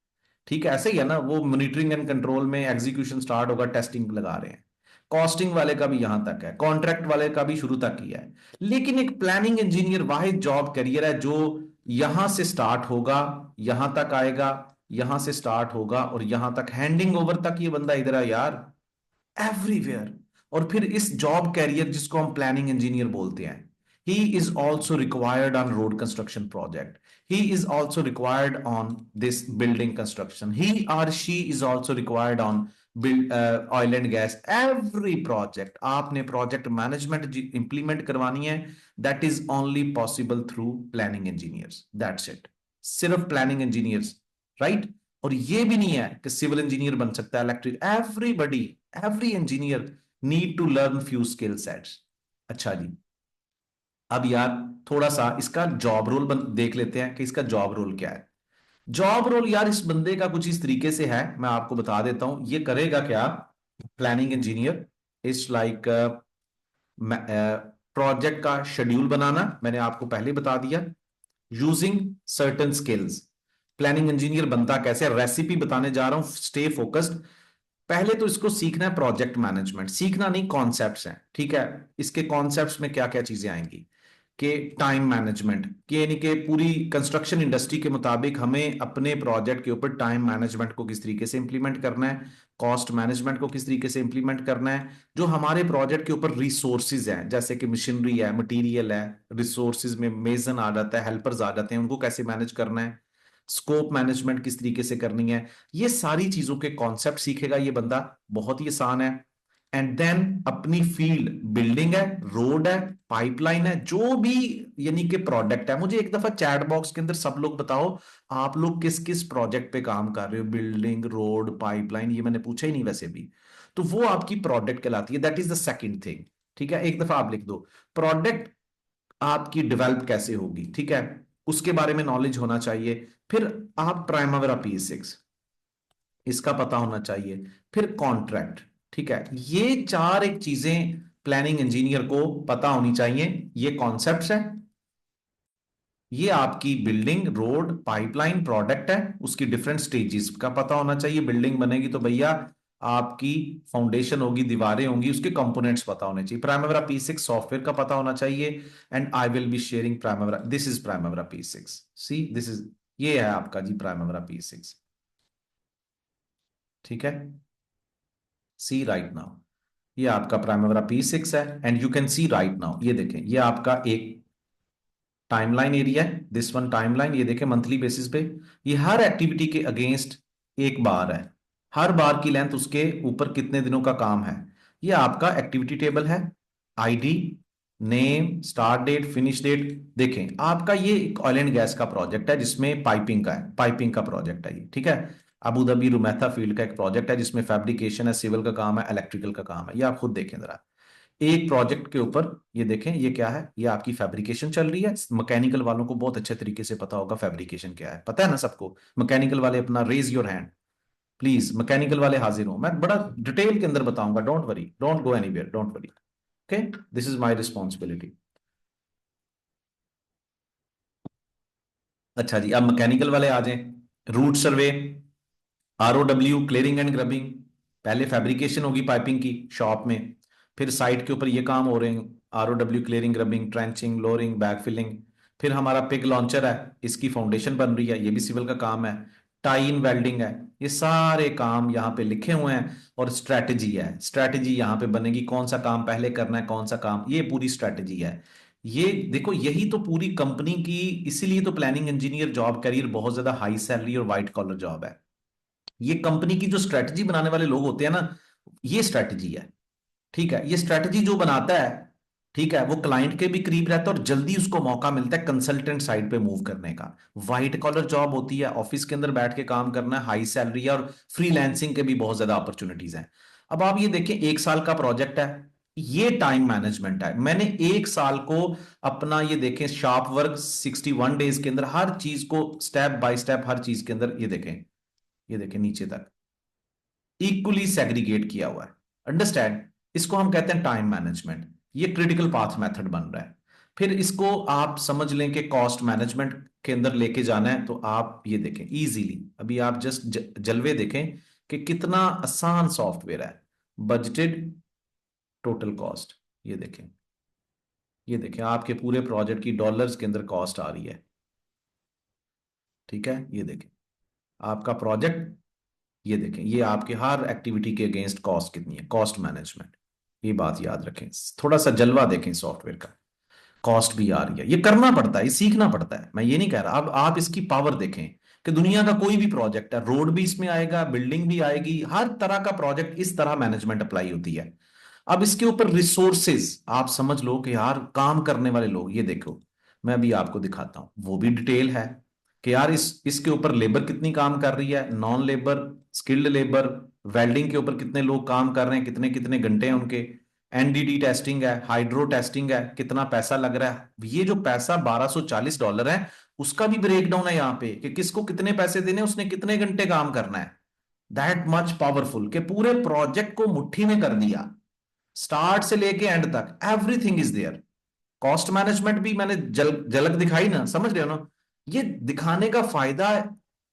ठीक है, ऐसे ही है ना, वो मॉनिटरिंग एंड कंट्रोल में एग्जीक्यूशन स्टार्ट होगा, टेस्टिंग लगा रहे हैं। कॉस्टिंग वाले का भी यहां तक है, कॉन्ट्रैक्ट वाले का भी शुरू तक ही है। लेकिन एक प्लानिंग इंजीनियर वाहिद जॉब करियर है जो यहां से स्टार्ट होगा, यहां तक आएगा, यहां से स्टार्ट होगा और यहां तक हैंडिंग ओवर तक। ये बंदा इधर है यार, एवरीवेयर। और फिर इस जॉब कैरियर जिसको हम प्लानिंग इंजीनियर बोलते हैं, he is also required on road construction project, he is also required on this building construction, he or she is also required on build oil and gas, every project आपने project management implement करवानी है, that is only possible through planning engineers, that's it। सिर्फ planning engineers, right? और ये भी नहीं है कि सिविल इंजीनियर बन सकता है, electric, everybody, every engineer need to learn few skill sets. अच्छा जी, अब यार थोड़ा सा इसका जॉब रोल देख लेते हैं कि इसका जॉब रोल क्या है। जॉब रोल यार इस बंदे का कुछ इस तरीके से है, मैं आपको बता देता हूं ये करेगा क्या। Planning engineer is like project का शेड्यूल बनाना, मैंने आपको पहले बता दिया, using certain skills. Planning engineer बनता कैसे, रेसिपी बताने जा रहा हूं, स्टे फोकस्ड। पहले तो इसको सीखना है प्रोजेक्ट मैनेजमेंट, सीखना नहीं, कॉन्सेप्ट्स हैं, ठीक है। इसके कॉन्सेप्ट्स में क्या क्या चीजें आएंगी कि टाइम मैनेजमेंट, कि यानी कि पूरी कंस्ट्रक्शन इंडस्ट्री के मुताबिक हमें अपने प्रोजेक्ट के ऊपर टाइम मैनेजमेंट को किस तरीके से इंप्लीमेंट करना है, कॉस्ट मैनेजमेंट को किस तरीके से इंप्लीमेंट करना है, जो हमारे प्रोजेक्ट के ऊपर रिसोर्सेज हैं जैसे कि मशीनरी है, मटेरियल है, रिसोर्सेज में मेजन आ जाता है, हेल्पर्स आ जाते हैं, उनको कैसे मैनेज करना है, स्कोप मैनेजमेंट किस तरीके से करनी है, ये सारी चीजों के कॉन्सेप्ट सीखेगा ये बंदा। बहुत ही आसान है। एंड देन अपनी फील्ड बिल्डिंग है, रोड है, पाइपलाइन है, जो भी यानी कि प्रोडक्ट है। मुझे एक दफा चैट बॉक्स के अंदर सब लोग बताओ आप लोग किस किस प्रोजेक्ट पे काम कर रहे हो, बिल्डिंग, रोड, पाइपलाइन, ये मैंने पूछा ही नहीं वैसे भी। तो वो आपकी प्रोडक्ट कहलाती है, that is the second thing. ठीक है, एक दफा आप लिख दो प्रोडक्ट आपकी डेवलप कैसे होगी, ठीक है, उसके बारे में नॉलेज होना चाहिए। फिर आप प्राइमवेरा P6 इसका पता होना चाहिए। फिर कॉन्ट्रैक्ट, ठीक है, ये चार एक चीजें प्लानिंग इंजीनियर को पता होनी चाहिए। ये कॉन्सेप्ट्स है, ये आपकी बिल्डिंग, रोड, पाइपलाइन, प्रोडक्ट है, उसकी डिफरेंट स्टेजेस का पता होना चाहिए। बिल्डिंग बनेगी तो भैया आपकी फाउंडेशन होगी, दीवारें होंगी, उसके कंपोनेंट्स पता होने चाहिए। प्राइमवेरा P6 सॉफ्टवेयर का पता होना चाहिए। And I will be sharing Primavera, this is Primavera P6, see this is, ये है आपका जी प्राइमवेरा P6। ठीक है, सी राइट नाउ, ये आपका प्राइमवेरा P6 है। And you can see right now, ये देखें, ये आपका एक टाइमलाइन एरिया है, दिस वन टाइमलाइन, ये देखें मंथली बेसिस पे। ये हर एक्टिविटी के अगेंस्ट एक बार है, हर बार की लेंथ उसके ऊपर कितने दिनों का काम है। ये आपका एक्टिविटी टेबल है, ID, name, start date, finish date. देखें आपका ये एक ऑयल एंड गैस का प्रोजेक्ट है जिसमें पाइपिंग का है, पाइपिंग का प्रोजेक्ट है ये, ठीक है। अबू धाबी रुमैथा फील्ड का एक प्रोजेक्ट है जिसमें फैब्रिकेशन है, सिविल का काम है, इलेक्ट्रिकल का काम है। ये आप खुद देखें जरा, एक प्रोजेक्ट के ऊपर। ये देखें, ये क्या है, ये आपकी फैब्रिकेशन चल रही है। मैकेनिकल वालों को बहुत अच्छे तरीके से पता होगा फैब्रिकेशन क्या है, पता है ना सबको। मैकेनिकल वाले अपना raise your hand please, mechanical वाले हाजिर हो, मैं बड़ा डिटेल के अंदर बताऊंगा, don't worry, don't go anywhere, don't worry, okay, this is my responsibility. अच्छा जी, अब मैकेनिकल वाले आ जाएं। Route survey, ROW clearing and grubbing, पहले फैब्रिकेशन होगी पाइपिंग की शॉप में, फिर साइट के ऊपर ये काम हो रहे हैं, ROW clearing grubbing, trenching, lowering, back filling. फिर हमारा पिग लॉन्चर है, इसकी फाउंडेशन बन रही है, ये भी सिविल का काम है। टाई इन वेल्डिंग है, ये सारे काम यहाँ पे लिखे हुए हैं। और स्ट्रैटेजी है, स्ट्रैटेजी यहाँ पे बनेगी, कौन सा काम पहले करना है, कौन सा काम, ये पूरी स्ट्रैटेजी है। ये देखो, यही तो पूरी कंपनी की, इसीलिए तो प्लानिंग इंजीनियर जॉब करियर बहुत ज्यादा हाई सैलरी और व्हाइट कॉलर जॉब है। ये कंपनी की जो स्ट्रेटजी बनाने वाले लोग होते हैं ना, ये स्ट्रेटजी है। ठीक है, ये स्ट्रेटजी जो बनाता है, ठीक है, वो क्लाइंट के भी करीब रहता है और जल्दी उसको मौका मिलता है कंसल्टेंट साइड पे मूव करने का। व्हाइट कॉलर जॉब होती है, ऑफिस के अंदर बैठ के काम करना है, हाई सैलरी है, और फ्रीलांसिंग के भी बहुत ज्यादा अपॉर्चुनिटीज हैं। अब आप ये देखिए, एक साल का प्रोजेक्ट है, ये टाइम मैनेजमेंट है। मैंने एक साल को अपना, ये देखें, शार्प वर्क 61 डेज के अंदर हर चीज को स्टेप बाय स्टेप, हर चीज के अंदर, ये देखें, ये देखें नीचे तक इक्वली सेग्रीगेट किया हुआ है। अंडरस्टैंड, इसको हम कहते हैं टाइम मैनेजमेंट। ये क्रिटिकल पाथ मेथड बन रहा है। फिर इसको आप समझ लें कि कॉस्ट मैनेजमेंट के अंदर लेके जाना है, तो आप ये देखें इजीली, अभी आप जस्ट जलवे देखें कि कितना आसान सॉफ्टवेयर है। बजटेड टोटल कॉस्ट, ये देखें, ये देखें आपके पूरे प्रोजेक्ट की डॉलर्स के अंदर कॉस्ट आ रही है। ठीक है, ये देखें आपका प्रोजेक्ट, ये देखें, ये आपके हर एक्टिविटी के अगेंस्ट कॉस्ट कितनी है, कॉस्ट मैनेजमेंट। ये बात याद रखें, थोड़ा सा जलवा देखें सॉफ्टवेयर का, कॉस्ट भी आ रही है। ये करना पड़ता है, ये सीखना पड़ता है, मैं ये नहीं कह रहा। अब आप इसकी पावर देखें कि दुनिया का कोई भी प्रोजेक्ट है, रोड भी इसमें आएगा, बिल्डिंग भी आएगी, हर तरह का प्रोजेक्ट इस तरह मैनेजमेंट अप्लाई होती है। अब इसके ऊपर रिसोर्सेज आप समझ लो कि यार काम करने वाले लोग, ये देखो, मैं अभी आपको दिखाता हूं, वो भी डिटेल है कि यार इसके ऊपर लेबर कितनी काम कर रही है, non labour, skilled labour, welding के ऊपर कितने लोग काम कर रहे हैं, कितने कितने घंटे हैं उनके, NDT टेस्टिंग है, हाइड्रो टेस्टिंग है, कितना पैसा लग रहा है। ये जो पैसा $1240 है, उसका भी ब्रेक डाउन है यहाँ पे कि किसको कितने पैसे देने, उसने कितने घंटे काम करना है। दैट मच पावरफुल कि पूरे प्रोजेक्ट को मुट्ठी में कर दिया, स्टार्ट से लेके एंड तक everything is there. Cost management भी मैंने झलक दिखाई ना, समझ रहे हो ना। ये दिखाने का फायदा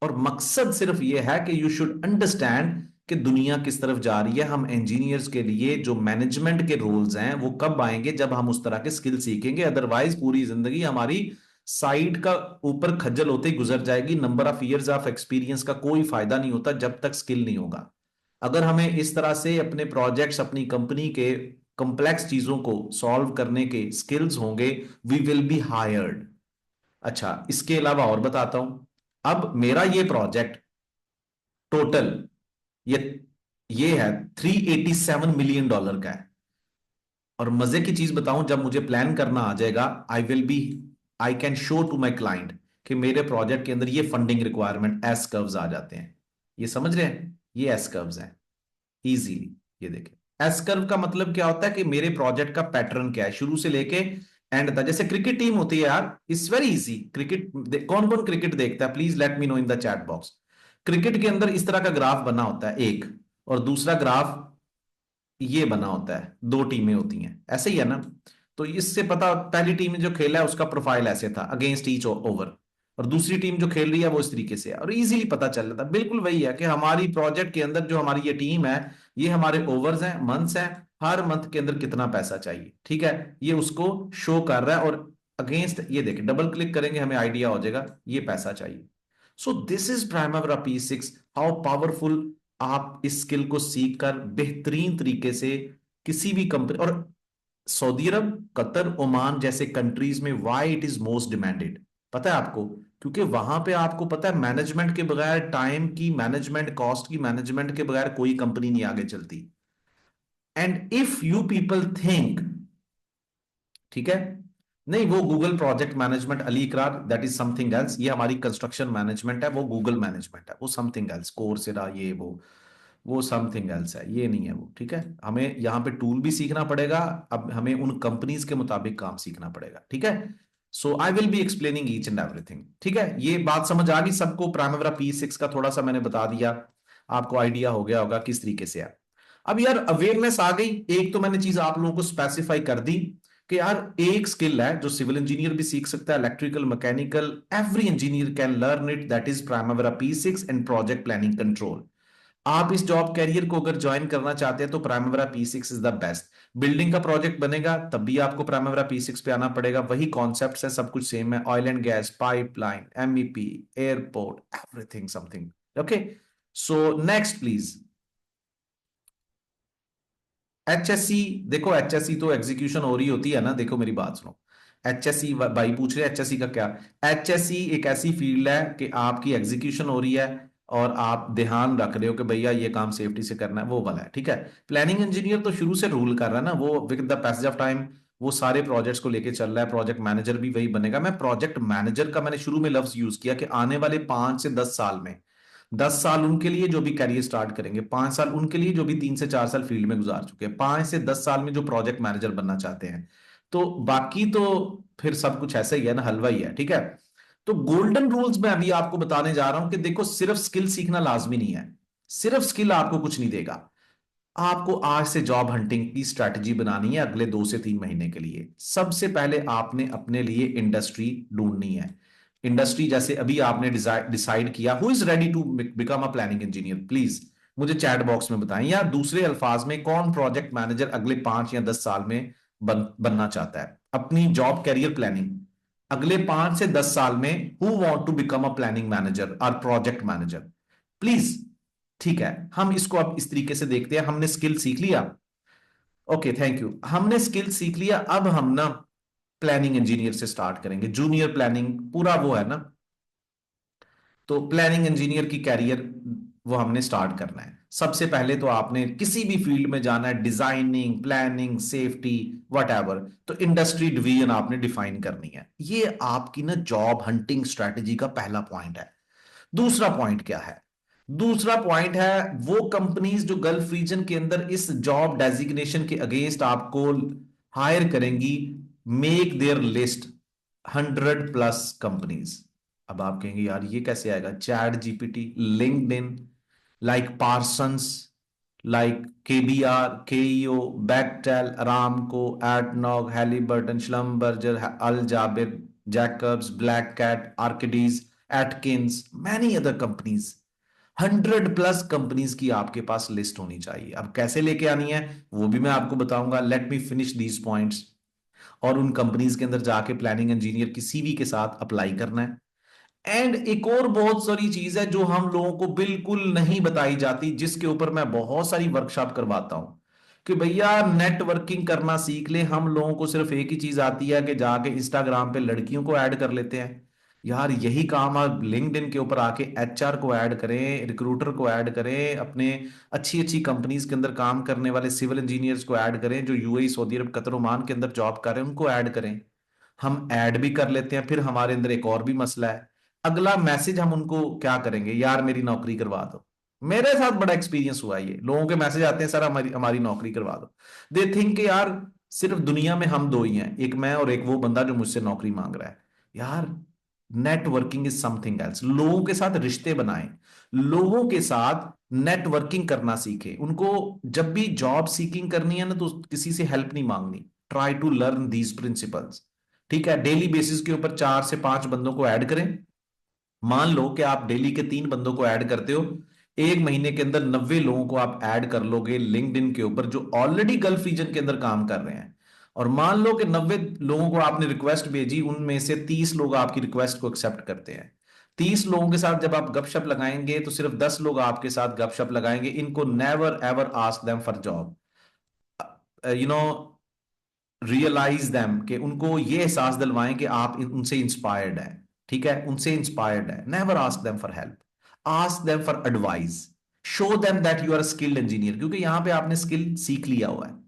और मकसद सिर्फ ये है कि यू शुड अंडरस्टैंड कि दुनिया किस तरफ जा रही है। हम इंजीनियर्स के लिए जो मैनेजमेंट के रोल्स हैं वो कब आएंगे, जब हम उस तरह के स्किल सीखेंगे। अदरवाइज पूरी जिंदगी हमारी साइड का ऊपर खज्जल होते ही गुजर जाएगी। Number of years of experience का कोई फायदा नहीं होता जब तक स्किल नहीं होगा। अगर हमें इस तरह से अपने प्रोजेक्ट्स, अपनी कंपनी के कॉम्प्लेक्स चीजों को सॉल्व करने के स्किल्स होंगे, वी विल बी हायर्ड। अच्छा, इसके अलावा और बताता हूं। अब मेरा ये प्रोजेक्ट टोटल, ये ये है $387 मिलियन का है। और मजे की चीज बताऊं, जब मुझे प्लान करना आ जाएगा, I can show to my client कि मेरे प्रोजेक्ट के अंदर ये फंडिंग रिक्वायरमेंट एस कर्व्स आ जाते हैं। ये समझ रहे हैं, ये एस कर्व्स हैं इजीली। ये देखें, एस कर्व का मतलब क्या होता है कि मेरे प्रोजेक्ट का पैटर्न क्या है शुरू से लेके एंड तक। जैसे क्रिकेट टीम होती है यार, इट्स वेरी इजी। क्रिकेट कौन कौन क्रिकेट देखता है, please let me know in the chat box. Cricket के अंदर इस तरह का ग्राफ बना होता है एक, और दूसरा ग्राफ ये बना होता है, दो टीमें होती हैं, ऐसे ही है ना। तो इससे पता, पहली टीम ने जो खेला है उसका प्रोफाइल ऐसे था अगेंस्ट ईच ओवर, और दूसरी टीम जो खेल रही है वो इस तरीके से है, और इजीली पता चल जाता है। बिल्कुल वही है कि हमारी प्रोजेक्ट के अंदर जो हमारी ये टीम है, ये हमारे ओवर्स हैं, मंथ्स हैं, हर मंथ के अंदर कितना पैसा चाहिए, ठीक है, ये उसको शो कर रहा है। और अगेंस्ट ये देखिए, डबल क्लिक करेंगे हमें आइडिया हो जाएगा ये पैसा चाहिए। So this is Primavera P6, how powerful. आप इस स्किल को सीखकर बेहतरीन तरीके से किसी भी कंपनी, और सऊदी अरब, कतर, ओमान जैसे कंट्रीज में why it is most demanded, पता है आपको? क्योंकि वहां पे आपको पता है मैनेजमेंट के बगैर, टाइम की मैनेजमेंट, कॉस्ट की मैनेजमेंट के बगैर कोई कंपनी नहीं आगे चलती। And if you people think, ठीक है, नहीं वो गूगल प्रोजेक्ट मैनेजमेंट अली इकरार, दैट इज समथिंग एल्स। ये हमारी कंस्ट्रक्शन मैनेजमेंट है, वो गूगल मैनेजमेंट है, वो समथिंग एल्स, कोर्सेरा ये वो समथिंग एल्स है, ये नहीं है वो, ठीक है। हमें यहाँ पे टूल भी सीखना पड़ेगा, अब हमें उन कंपनीज के मुताबिक काम सीखना पड़ेगा, ठीक है। So I will be explaining each and everything, ठीक है। ये बात समझ आ गई सबको? प्राइमरी P6 का थोड़ा सा मैंने बता दिया, आपको आइडिया हो गया होगा किस तरीके से है। अब यार अवेयरनेस आ गई, एक तो मैंने चीज आप लोगों को स्पेसिफाई कर दी कि यार एक स्किल है जो सिविल इंजीनियर भी सीख सकता है, electrical, mechanical, every engineer can learn it, that is primary P6 and project planning control. आप इस जॉब कैरियर को अगर ज्वाइन करना चाहते हैं तो primary P6 is the best. Building का प्रोजेक्ट बनेगा तब भी आपको प्राइमरी P6 पे आना पड़ेगा, वही कॉन्सेप्ट है, सब कुछ सेम है, oil and gas, pipeline, MEP, airport, everything something. Okay, so next please. HSC, देखो HSC तो एग्जीक्यूशन हो रही होती है ना, देखो मेरी बात सुनो। HSC, भाई पूछ रहे HSC का क्या। HSC एक ऐसी फील्ड है कि आपकी एग्जीक्यूशन हो रही है और आप ध्यान रख रहे हो कि भैया ये काम सेफ्टी से करना है, वो वाला है, ठीक है। प्लानिंग इंजीनियर तो शुरू से रूल कर रहा है ना, वो with the passage of time वो सारे प्रोजेक्ट्स को लेके चल रहा है। प्रोजेक्ट मैनेजर भी वही बनेगा। मैं प्रोजेक्ट मैनेजर का मैंने शुरू में लफ्ज यूज किया कि आने वाले 5 से 10 साल में, 10 साल उनके लिए जो भी करियर स्टार्ट करेंगे, 5 साल उनके लिए जो भी 3 से 4 साल फील्ड में गुजार चुके हैं, 5 से 10 साल में जो प्रोजेक्ट मैनेजर बनना चाहते हैं, तो बाकी तो फिर सब कुछ ऐसा ही है ना, हलवा ही है, ठीक है। तो गोल्डन रूल्स मैं अभी आपको बताने जा रहा हूं कि देखो सिर्फ स्किल सीखना लाजमी नहीं है, सिर्फ स्किल आपको कुछ नहीं देगा। आपको आज से जॉब हंटिंग की स्ट्रैटेजी बनानी है अगले 2 से 3 महीने के लिए। सबसे पहले आपने अपने लिए इंडस्ट्री ढूंढनी है। इंडस्ट्री जैसे अभी आपने डिसाइड किया, who is ready to become a planning engineer, please मुझे चैट बॉक्स में बताएं, या दूसरे अल्फाज में कौन प्रोजेक्ट मैनेजर अगले 5 या 10 साल में बनना चाहता है, अपनी जॉब कैरियर प्लानिंग अगले 5 से 10 साल में। Who want to become a planning manager और प्रोजेक्ट मैनेजर, प्लीज। ठीक है, हम इसको अब इस तरीके से देखते हैं। हमने स्किल सीख लिया, ओके थैंक यू, हमने स्किल सीख लिया। अब हम ना प्लानिंग इंजीनियर से स्टार्ट करेंगे, जूनियर प्लानिंग पूरा वो है ना। तो प्लानिंग इंजीनियर की कैरियर वो हमने स्टार्ट करना है। सबसे पहले तो आपने किसी भी फील्ड में जाना है, डिजाइनिंग, प्लानिंग, सेफ्टी, वट, तो इंडस्ट्री डिवीजन आपने डिफाइन करनी है। ये आपकी ना जॉब हंटिंग स्ट्रेटेजी का पहला पॉइंट है। दूसरा पॉइंट क्या है? दूसरा पॉइंट है वो कंपनीज जो गल्फ रीजन के अंदर इस जॉब डेजिग्नेशन के अगेंस्ट आपको हायर करेंगी, मेक देयर लिस्ट 100+ कंपनीज। अब आप कहेंगे यार ये कैसे आएगा? ChatGPT, LinkedIn, like Parsons, like KBR, KEO, Bechtel, Aramco, ADNOC, Halliburton, Schlumberger, Al Jabir, Jacobs, Black Cat, Arcadis, Atkins, many other companies. 100+ companies की आपके पास लिस्ट होनी चाहिए। अब कैसे लेके आनी है वो भी मैं आपको बताऊंगा। Let me finish these points. और उन कंपनीज के अंदर जाके प्लानिंग इंजीनियर की CV के साथ अप्लाई करना है। एंड एक और बहुत सारी चीज है जो हम लोगों को बिल्कुल नहीं बताई जाती, जिसके ऊपर मैं बहुत सारी वर्कशॉप करवाता हूं कि भैया नेटवर्किंग करना सीख ले। हम लोगों को सिर्फ एक ही चीज आती है कि जाके इंस्टाग्राम पे लड़कियों को ऐड कर लेते हैं, यार यही काम आप लिंक्डइन के ऊपर आके एचआर को ऐड करें, रिक्रूटर को ऐड करें, अपने अच्छी अच्छी कंपनीज के अंदर काम करने वाले सिविल इंजीनियर्स को ऐड करें, जो यूएई, सऊदी अरब, कतर, ओमान के अंदर जॉब कर रहे हैं उनको ऐड करें। हम ऐड भी कर लेते हैं, फिर हमारे अंदर एक और भी मसला है। अगला मैसेज हम उनको क्या करेंगे, यार मेरी नौकरी करवा दो। मेरे साथ बड़ा एक्सपीरियंस हुआ है, ये लोगों के मैसेज आते हैं, सर हमारी हमारी नौकरी करवा दो। दे थिंक कि यार सिर्फ दुनिया में हम दो ही हैं, एक मैं और एक वो बंदा जो मुझसे नौकरी मांग रहा है। यार नेटवर्किंग इज समथिंग एल्स। लोगों के साथ रिश्ते बनाएं, लोगों के साथ नेटवर्किंग करना सीखें। उनको जब भी जॉब सीकिंग करनी है ना, तो किसी से हेल्प नहीं मांगनी। Try to learn these principles. ठीक है, डेली बेसिस के ऊपर 4 से 5 बंदों को ऐड करें। मान लो कि आप डेली के 3 बंदों को ऐड करते हो, 1 महीने के अंदर 90 लोगों को आप ऐड कर लोगे लिंक्डइन के ऊपर, जो ऑलरेडी गल्फ रीजन के अंदर काम कर रहे हैं। और मान लो कि 90 लोगों को आपने रिक्वेस्ट भेजी, उनमें से 30 लोग आपकी रिक्वेस्ट को एक्सेप्ट करते हैं। 30 लोगों के साथ जब आप गपशप लगाएंगे तो सिर्फ 10 लोग आपके साथ गपशप लगाएंगे। इनको never ever ask them for job. You know, realise them, कि उनको ये एहसास दिलवाएं कि आप उनसे इंस्पायर्ड हैं। ठीक है, उनसे इंस्पायर्ड है। Never ask them for help, ask them for advice. Show them that you are skilled engineer, क्योंकि यहां पे आपने स्किल सीख लिया हुआ है।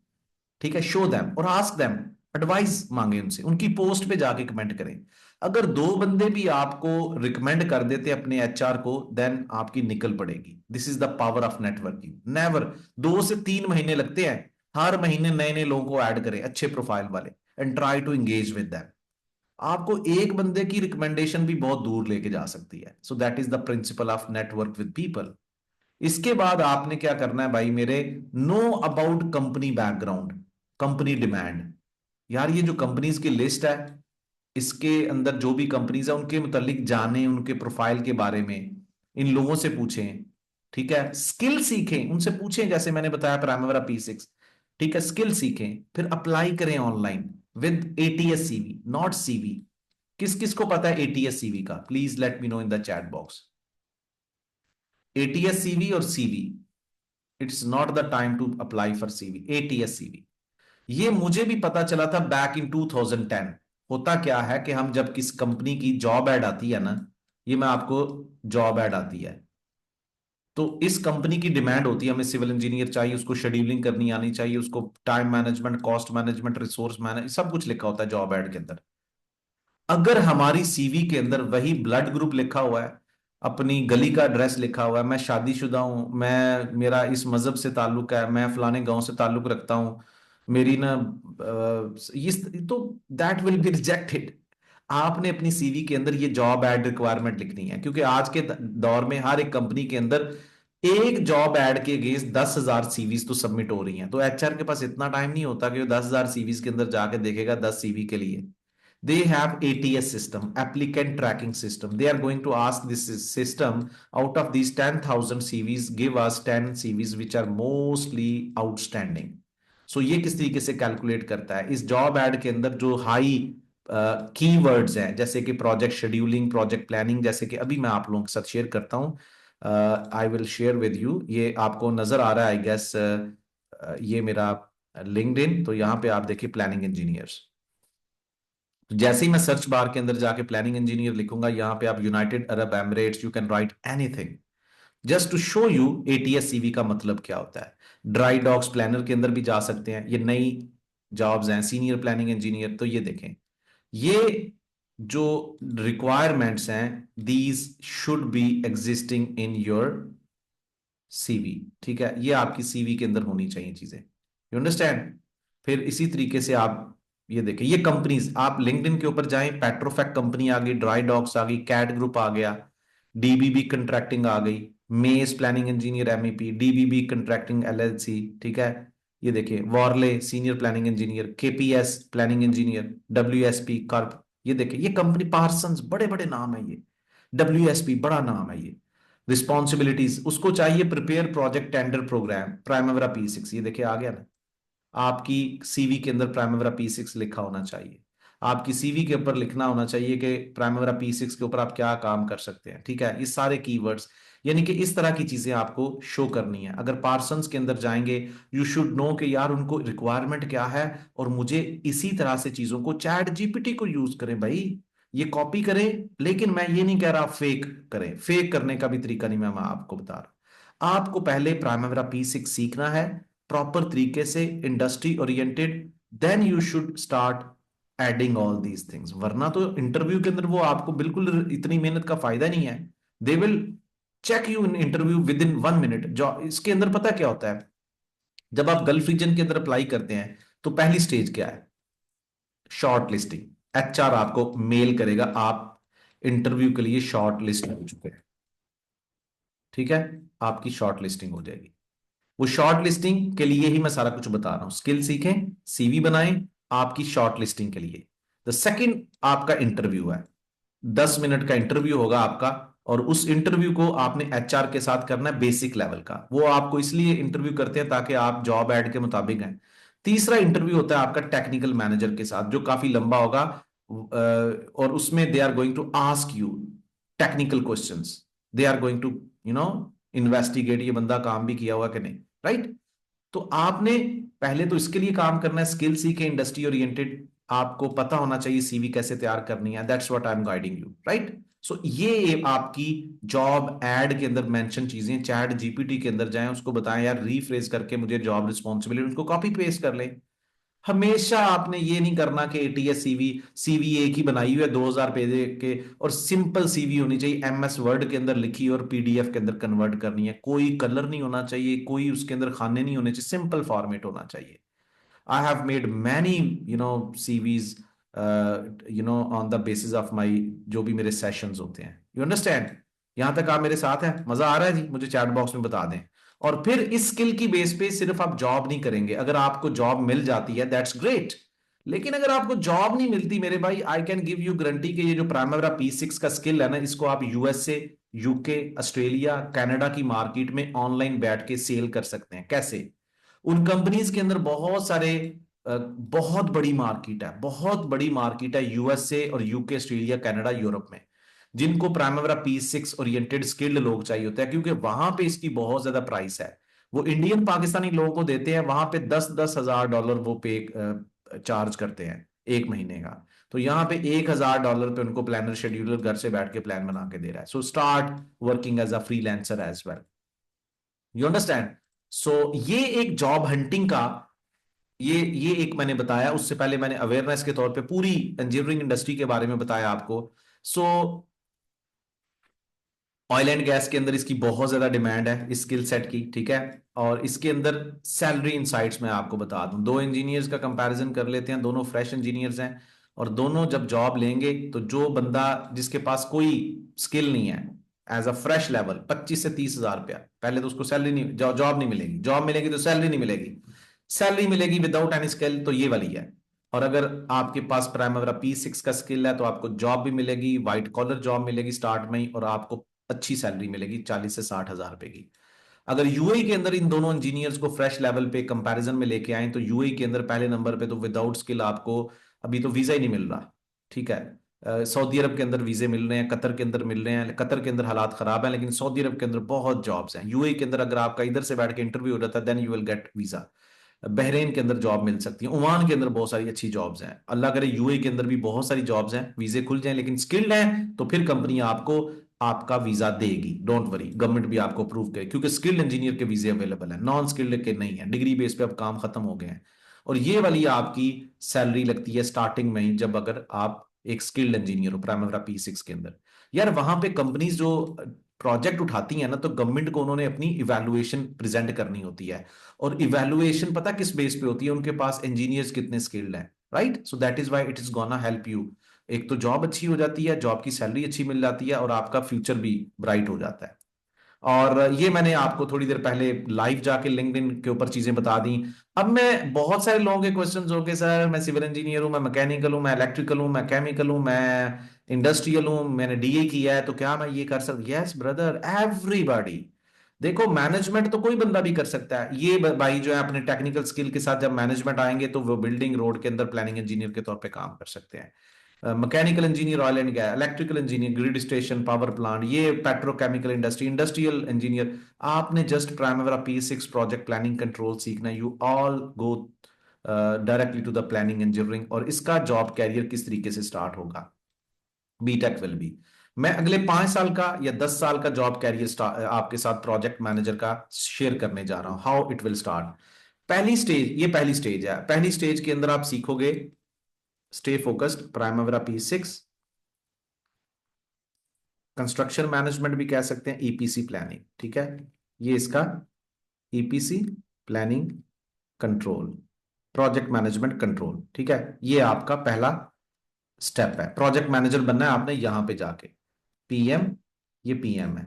ठीक है, शो देम और आस्क देम, एडवाइस मांगे उनसे, उनकी पोस्ट पे जाके कमेंट करें। अगर 2 बंदे भी आपको रिकमेंड कर देते अपने एचआर को, देन आपकी निकल पड़ेगी। This is the power of networking. Never, 2 से 3 महीने लगते हैं, हर महीने नए नए लोगों को ऐड करें, अच्छे प्रोफाइल वाले, and try to engage with them. आपको एक बंदे की रिकमेंडेशन भी बहुत दूर लेके जा सकती है। So that is the principle of network with people. इसके बाद आपने क्या करना है भाई मेरे, know about company background, company demand. यार ये जो कंपनीज की लिस्ट है, इसके अंदर जो भी कंपनीज है उनके मुतालिक जाने, उनके प्रोफाइल के बारे में इन लोगों से पूछें। ठीक है, स्किल सीखें, उनसे पूछें, जैसे मैंने बताया प्राइमरी P6। ठीक है, स्किल सीखें, फिर अप्लाई करें online with ATS CV, not CV. किस किस को पता है एटीएस सीवी का, please let me know in the chat box. ATS CV और CV, it's not the time to apply for CV, ATS CV. ये मुझे भी पता चला था बैक इन 2010। होता क्या है कि हम जब किस कंपनी की जॉब ऐड आती है ना, ये मैं आपको, जॉब ऐड आती है तो इस कंपनी की डिमांड होती है, हमें सिविल इंजीनियर चाहिए, उसको शेड्यूलिंग करनी आनी चाहिए, उसको time management, cost management, resource manage, सब कुछ लिखा होता है जॉब ऐड के अंदर। अगर हमारी सीवी के अंदर वही ब्लड ग्रुप लिखा हुआ है, अपनी गली का एड्रेस लिखा हुआ है, मैं शादीशुदा हूं, मैं, मेरा इस मजहब से ताल्लुक है, मैं फलाने गांव से ताल्लुक रखता हूं, मेरी ना इस, तो दैट विल बी रिजेक्टेड। आपने अपनी सीवी के अंदर ये जॉब एड रिक्वायरमेंट लिखनी है, क्योंकि आज के दौर में हर एक कंपनी के अंदर एक जॉब एड के अगेंस्ट 10,000 सीवीज तो सबमिट हो रही हैं। तो एचआर के पास इतना टाइम नहीं होता कि वो 10,000 सीवीज के अंदर जाके देखेगा 10 सीवी के लिए। They have ATS system, applicant tracking system. They are going to ask this system, out of these 10,000 CVs, give us 10 CVs which are mostly outstanding. So ये किस तरीके से कैलकुलेट करता है, इस जॉब एड के अंदर जो हाई कीवर्ड्स हैं, जैसे कि प्रोजेक्ट शेड्यूलिंग, प्रोजेक्ट प्लानिंग, जैसे कि अभी मैं आप लोगों के साथ शेयर करता हूँ। I will share with you, ये आपको नजर आ रहा है आई गेस, ये मेरा लिंक्डइन। तो यहाँ पे आप देखिए प्लानिंग इंजीनियर्स। तो जैसे ही मैं सर्च बार के अंदर जाके प्लानिंग इंजीनियर लिखूंगा, यहाँ पे आप United Arab Emirates, you can write anything, just to show you ATS CV का मतलब क्या होता है। ड्राई डॉक्स प्लानर के अंदर भी जा सकते हैं, ये नई जॉब्स हैं, सीनियर प्लानिंग इंजीनियर। तो ये देखें, ये जो रिक्वायरमेंट्स हैं, these should be existing in your CV. ठीक है, ये आपकी सीवी के अंदर होनी चाहिए चीजें, यू अंडरस्टैंड। फिर इसी तरीके से आप ये देखें, ये कंपनीज, आप लिंक्डइन के ऊपर जाएं, पेट्रोफैक्ट कंपनी आ गई, ड्राई डॉक्स आ गई, कैट ग्रुप आ गया, डीबीबी कंट्रैक्टिंग आ गई, Mace planning engineer MEP, DBB contracting LLC. ठीक है, ये देखिए Worley senior planning engineer, KPS planning engineer, WSP corp. ये देखिए ये कंपनी, पार्सन्स, बड़े बड़े नाम है ये, डब्ल्यूएसपी बड़ा नाम है ये। रिस्पॉन्सिबिलिटीज उसको चाहिए, prepare project tender programme, primary P6, ये देखिए आ गया ना। आपकी सीवी के अंदर प्राइमरी P6 लिखा होना चाहिए। आपकी सीवी के ऊपर लिखना होना चाहिए कि प्राइमरी P6 के ऊपर आप क्या काम कर सकते हैं। ठीक है, ये सारे कीवर्ड्स, यानी कि इस तरह की चीजें आपको शो करनी है। अगर पार्सन्स के अंदर जाएंगे, यू शुड नो कि यार उनको रिक्वायरमेंट क्या है, और मुझे इसी तरह से चीजों को, चैट जीपीटी को यूज करें भाई। ये कॉपी करें, लेकिन मैं ये नहीं कह रहा फेक करें, फेक करने का भी तरीका नहीं मैं आपको बता रहा। आपको पहले प्राइमवेरा P6 सीखना है प्रॉपर तरीके से, industry oriented, then you should start adding all these things. वरना तो इंटरव्यू के अंदर वो आपको बिल्कुल इतनी मेहनत का फायदा नहीं है। They will check you in interview within 1 मिनट। जो इसके अंदर पता क्या होता है, जब आप गल्फ रीजन के अंदर अप्लाई करते हैं तो पहली स्टेज क्या है, शॉर्ट लिस्टिंग। HR आपको मेल करेगा, आप इंटरव्यू के लिए शॉर्ट लिस्ट हो चुके हैं, ठीक है, आपकी शॉर्ट लिस्टिंग हो जाएगी। वो शॉर्ट लिस्टिंग के लिए ही मैं सारा कुछ बता रहा हूं, स्किल सीखें, CV बनाएं आपकी शॉर्ट लिस्टिंग के लिए। द सेकंड आपका इंटरव्यू है, 10 मिनट का इंटरव्यू होगा आपका, और उस इंटरव्यू को आपने HR के साथ करना है बेसिक लेवल का। वो आपको इसलिए इंटरव्यू करते हैं ताकि आप जॉब एड के मुताबिक हैं। तीसरा इंटरव्यू होता है आपका टेक्निकल मैनेजर के साथ, जो काफी लंबा होगा, और उसमें they are going to ask you technical questions. They are going to you know investigate ये बंदा काम भी किया हुआ कि नहीं, राइट। तो आपने पहले तो इसके लिए काम करना है, स्किल सीखे, इंडस्ट्री ओरिएंटेड, आपको पता होना चाहिए CV कैसे तैयार करनी है। That's what I am guiding you, right. So ये आपकी जॉब एड के अंदर मेंशन चीजें, चैट GPT के अंदर जाएं, उसको बताएं यार रीफ्रेज करके मुझे जॉब रिस्पॉन्सिबिलिटी, उसको कॉपी पेस्ट कर लें। हमेशा आपने ये नहीं करना कि ATS CV एक ही बनाई हुई है 2000 पेज के, और सिंपल CV होनी चाहिए, MS वर्ड के अंदर लिखी और PDF के अंदर कन्वर्ट करनी है। कोई कलर नहीं होना चाहिए, कोई उसके अंदर खाने नहीं होने चाहिए, सिंपल फॉर्मेट होना चाहिए। I have made many, CVs, on the basis of my जो भी मेरे सेशंस होते हैं। You understand? यहां तक आप मेरे साथ हैं? मजा आ रहा है जी? मुझे चैट बॉक्स में बता दें। और फिर इस स्किल की बेस पे सिर्फ आप जॉब नहीं करेंगे। अगर आपको जॉब मिल जाती है दैट्स ग्रेट, लेकिन अगर आपको जॉब नहीं मिलती मेरे भाई, I can give you guarantee कि ये जो प्राइमरी P6 का स्किल है ना, इसको आप USA, UK, ऑस्ट्रेलिया, कनाडा की मार्केट में ऑनलाइन बैठ के सेल कर सकते हैं। कैसे? उन कंपनीज के अंदर बहुत सारे, बहुत बड़ी मार्केट है, बहुत बड़ी मार्केट है USA और UK, ऑस्ट्रेलिया, कनाडा, यूरोप में, जिनको प्राइमरी P6 ओरिएंटेड स्किल्ड लोग चाहिए होते हैं, क्योंकि वहां पे इसकी बहुत ज्यादा प्राइस है। वो इंडियन पाकिस्तानी लोगों को देते हैं वहां पे 10-10 हजार डॉलर वो पे चार्ज करते हैं 1 महीने का। तो यहाँ पे $1,000 पे उनको प्लानर शेड्यूलर घर से बैठ के प्लान बना के दे रहा है। So start working as a freelancer as well. You understand? So ये एक जॉब हंटिंग का, ये एक मैंने बताया। उससे पहले मैंने अवेयरनेस के तौर पे पूरी इंजीनियरिंग इंडस्ट्री के बारे में बताया आपको। सो ऑयल एंड गैस के अंदर इसकी बहुत ज्यादा डिमांड है, इस स्किल सेट की, ठीक है। और इसके अंदर सैलरी इनसाइट्स मैं आपको बता दूं, दो इंजीनियर्स का कंपैरिजन कर लेते हैं, दोनों फ्रेश इंजीनियर्स हैं, और दोनों जब जॉब लेंगे तो जो बंदा जिसके पास कोई स्किल नहीं है, एज अ फ्रेश लेवल 25 से 30 हजार रुपया, पहले तो उसको सैलरी नहीं, जॉब नहीं मिलेगी, जॉब मिलेगी तो सैलरी नहीं मिलेगी, सैलरी मिलेगी विदाउट एनी स्किल तो ये वाली है। और अगर आपके पास प्राइमरी P6 का स्किल है तो आपको जॉब भी मिलेगी, व्हाइट कॉलर जॉब मिलेगी स्टार्ट में ही, और आपको अच्छी सैलरी मिलेगी 40 से 60 हजार रुपए की। अगर UAE के अंदर इन दोनों इंजीनियर्स को फ्रेश लेवल पे कंपैरिजन में लेके आए तो UAE के अंदर पहले नंबर पे तो विदाउट स्किल आपको अभी तो वीजा ही नहीं मिल रहा, ठीक है। सऊदी अरब के अंदर वीजे मिल रहे हैं, कतर के अंदर मिल रहे हैं, कतर के अंदर हालात खराब हैं, लेकिन सऊदी अरब के अंदर बहुत जॉब्स हैं। UAE के अंदर अगर आपका इधर से बैठ के इंटरव्यू हो जाता है then you will get visa. Bahrain के अंदर जॉब मिल सकती है, ओमान के अंदर बहुत सारी अच्छी जॉब्स हैं, अल्लाह करे UAE के अंदर भी बहुत सारी जॉब्स हैं, वीजे खुल जाएं, लेकिन स्किल्ड हैं तो फिर कंपनी आपको आपका वीजा देगी, डोंट वरी, गवर्नमेंट भी आपको अप्रूव करे, क्योंकि स्किल्ड इंजीनियर के वीजे अवेलेबल है, नॉन स्किल्ड के नहीं है, डिग्री बेस पे अब काम खत्म हो गए हैं। और ये वाली आपकी सैलरी लगती है स्टार्टिंग में ही, जब अगर आप एक स्किल्ड इंजीनियर हो प्राइमरी P6 के अंदर। यार वहां पे कंपनीज जो प्रोजेक्ट उठाती हैं ना, तो गवर्नमेंट को उन्होंने अपनी इवैल्यूएशन प्रेजेंट करनी होती है, और इवैल्यूएशन पता किस बेस पे होती है, उनके पास इंजीनियर्स कितने स्किल्ड हैं, right. So that is why it is gonna help you. एक तो जॉब अच्छी हो जाती है, जॉब की सैलरी अच्छी मिल जाती है, और आपका फ्यूचर भी ब्राइट हो जाता है। और ये मैंने आपको थोड़ी देर पहले लाइव जाके लिंक्डइन के ऊपर चीजें बता दी। अब मैं, बहुत सारे लोगों के क्वेश्चंस होंगे, सर मैं सिविल इंजीनियर हूं, मैं मैकेनिकल हूं, मैं इलेक्ट्रिकल हूं, मैं केमिकल हूं, मैं इंडस्ट्रियल हूं, मैंने DA किया है, तो क्या मैं ये कर सकता? Yes brother, everybody. देखो मैनेजमेंट तो कोई बंदा भी कर सकता है, ये भाई जो है अपने टेक्निकल स्किल के साथ जब मैनेजमेंट आएंगे तो वो बिल्डिंग रोड के अंदर प्लानिंग इंजीनियर के तौर पे काम कर सकते हैं। Mechanical engineer oil and gas, electrical engineer grid station power plant, ये पेट्रोकेमिकल इंडस्ट्री, इंडस्ट्रियल इंजीनियर। आपने just primary P6 project planning control सीखना है, you all go directly to the planning engineering. और इसका जॉब कैरियर किस तरीके से start होगा, बीटेक विल बी। मैं अगले 5 साल का या 10 साल का जॉब कैरियर आपके साथ प्रोजेक्ट मैनेजर का शेयर करने जा रहा हूं, हाउ इट विल स्टार्ट। पहली स्टेज, ये पहली स्टेज है। पहली स्टेज के अंदर आप सीखोगे stay focused, Primavera P6, construction management भी कह सकते हैं, ईपीसी प्लानिंग, ठीक है। ये इसका EPC planning control, project management control, ठीक है। ये आपका पहला स्टेप है, प्रोजेक्ट मैनेजर बनना है आपने यहां पे जाके। पीएम, ये पीएम है।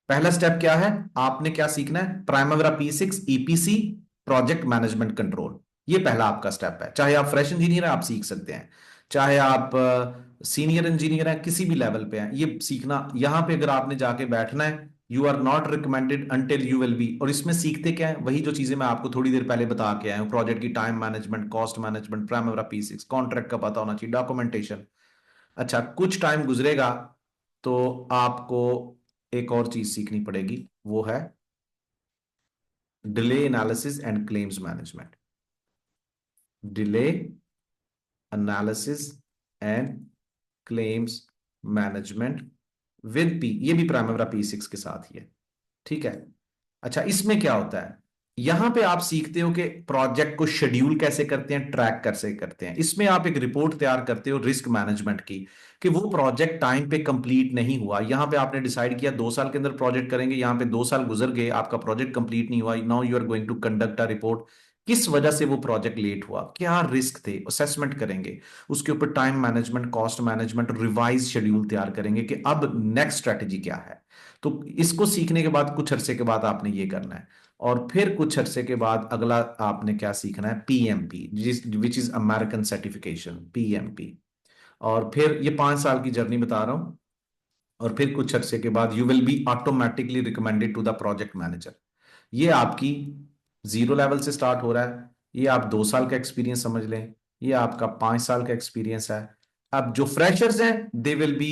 पहला स्टेप क्या है, आपने क्या सीखना है, Primavera P6 EPC project management control. ये पहला आपका स्टेप है। चाहे आप फ्रेश इंजीनियर हैं आप सीख सकते हैं, चाहे आप सीनियर इंजीनियर हैं, किसी भी लेवल पे हैं, ये सीखना। यहां पे अगर आपने जाके बैठना है, you are not recommended until you will be. और इसमें सीखते क्या है, वही जो चीजें मैं आपको थोड़ी देर पहले बता के आया हूं, प्रोजेक्ट की time management, cost management, Primavera P6, contract का पता होना चाहिए, डॉक्यूमेंटेशन। अच्छा, कुछ टाइम गुजरेगा तो आपको एक और चीज सीखनी पड़ेगी, वो है delay analysis and claims management. Delay analysis and claims management with P, ये भी प्राइमवेरा P6 के साथ ही है, ठीक है। अच्छा, इसमें क्या होता है, यहां पे आप सीखते हो कि प्रोजेक्ट को शेड्यूल कैसे करते हैं, ट्रैक कैसे करते हैं। इसमें आप एक रिपोर्ट तैयार करते हो रिस्क मैनेजमेंट की, कि वो प्रोजेक्ट टाइम पे कंप्लीट नहीं हुआ। यहां पे आपने डिसाइड किया 2 साल के अंदर प्रोजेक्ट करेंगे, यहां पे 2 साल गुजर गए, आपका प्रोजेक्ट कंप्लीट नहीं हुआ। Now you are going to conduct a report, किस वजह से वो प्रोजेक्ट लेट हुआ, क्या रिस्क थे, असेसमेंट करेंगे। उसके ऊपर time management, cost management, revise schedule तैयार करेंगे कि अब नेक्स्ट स्ट्रेटेजी क्या है। तो इसको सीखने के बाद कुछ अरसे के बाद आपने ये करना है। और फिर कुछ अरसे के बाद अगला आपने क्या सीखना है, पीएमपी, जिस which is American certification, PMP. और फिर ये 5 साल की जर्नी बता रहा हूं। और फिर कुछ अरसे के बाद you will be automatically recommended to the project manager. ये आपकी 0 लेवल से स्टार्ट हो रहा है। ये आप 2 साल का एक्सपीरियंस समझ लें, ये आपका 5 साल का एक्सपीरियंस है। अब जो फ्रेशर्स हैं दे विल बी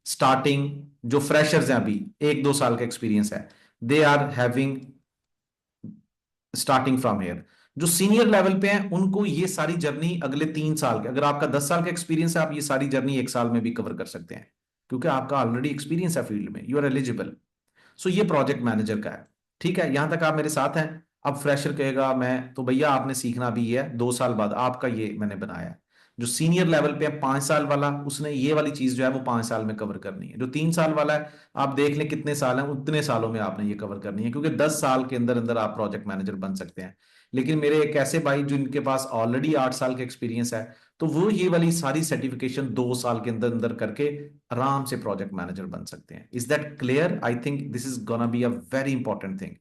स्टार्टिंग, जो फ्रेशर्स हैं अभी 1-2 साल का एक्सपीरियंस है, they are having starting from here. जो सीनियर लेवल पे हैं उनको ये सारी जर्नी अगले 3 साल के, अगर आपका 10 साल का एक्सपीरियंस है आप ये सारी जर्नी 1 साल में भी कवर कर सकते हैं, क्योंकि आपका ऑलरेडी एक्सपीरियंस है फील्ड में, यू आर एलिजिबल। सो ये प्रोजेक्ट मैनेजर का है, ठीक है। यहां तक आप मेरे साथ हैं। अब फ्रेशर कहेगा मैं तो भैया आपने सीखना भी है, 2 साल बाद आपका ये मैंने बनाया है। जो सीनियर लेवल पे है 5 साल वाला, उसने ये वाली चीज जो है वो 5 साल में कवर करनी है। जो 3 साल वाला है, आप देख लें कितने साल हैं, उतने सालों में आपने ये कवर करनी है, क्योंकि 10 साल के अंदर अंदर आप प्रोजेक्ट मैनेजर बन सकते हैं। लेकिन मेरे एक ऐसे भाई जिनके पास ऑलरेडी 8 साल का एक्सपीरियंस है, तो वो ये वाली सारी सर्टिफिकेशन 2 साल के अंदर अंदर करके आराम से प्रोजेक्ट मैनेजर बन सकते हैं। Is that clear? I think this is gonna be a very important thing.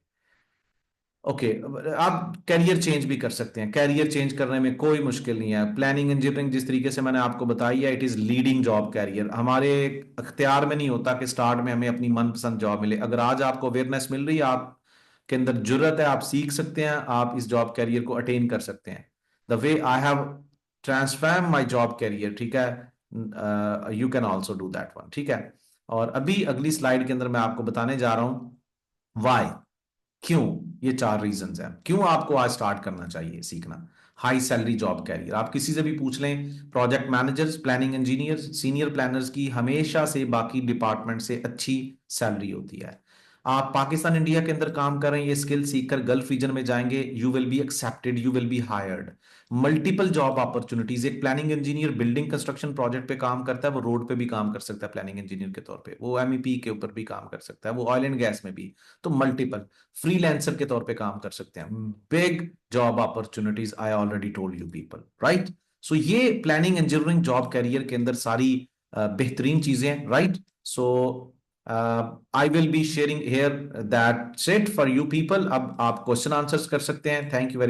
Okay, आप कैरियर चेंज भी कर सकते हैं, कैरियर चेंज करने में कोई मुश्किल नहीं है। प्लानिंग इंजीनियरिंग जिस तरीके से मैंने आपको बताई है, it is leading job career. हमारे अख्तियार में नहीं होता कि स्टार्ट में हमें अपनी मनपसंद जॉब मिले। अगर आज आपको अवेयरनेस मिल रही है, आपके अंदर जुर्रत है, आप सीख सकते हैं, आप इस जॉब कैरियर को अटेन कर सकते हैं। The way I have transform my job career, ठीक है, you can also do that one, ठीक है। और अभी अगली स्लाइड के अंदर मैं आपको बताने जा रहा हूं वाई, क्यों। ये 4 रीजन हैं क्यों आपको आज स्टार्ट करना चाहिए सीखना हाई सैलरी जॉब कैरियर। आप किसी से भी पूछ लें, project managers, planning engineers, senior planners की हमेशा से बाकी डिपार्टमेंट से अच्छी सैलरी होती है। आप पाकिस्तान इंडिया के अंदर काम कर रहे हैं, ये स्किल सीखकर गल्फ रीजन में जाएंगे, you will be accepted, you will be hired. Multiple job opportunities, एक planning engineer building construction project पे काम करता है, वो रोड पे भी काम कर सकता है प्लानिंग इंजीनियर के तौर पे, वो एमईपी के ऊपर भी काम कर सकता है, वो ऑयल एंड गैस में भी। तो मल्टीपल फ्रीलांसर के तौर पे काम कर सकते हैं, big job opportunities, I already told you people, right. So ये प्लानिंग इंजीनियरिंग जॉब कैरियर के अंदर सारी बेहतरीन चीजें, right. So I will be sharing here that set for you people. अब आप क्वेश्चन आंसर्स कर सकते हैं। Thank you very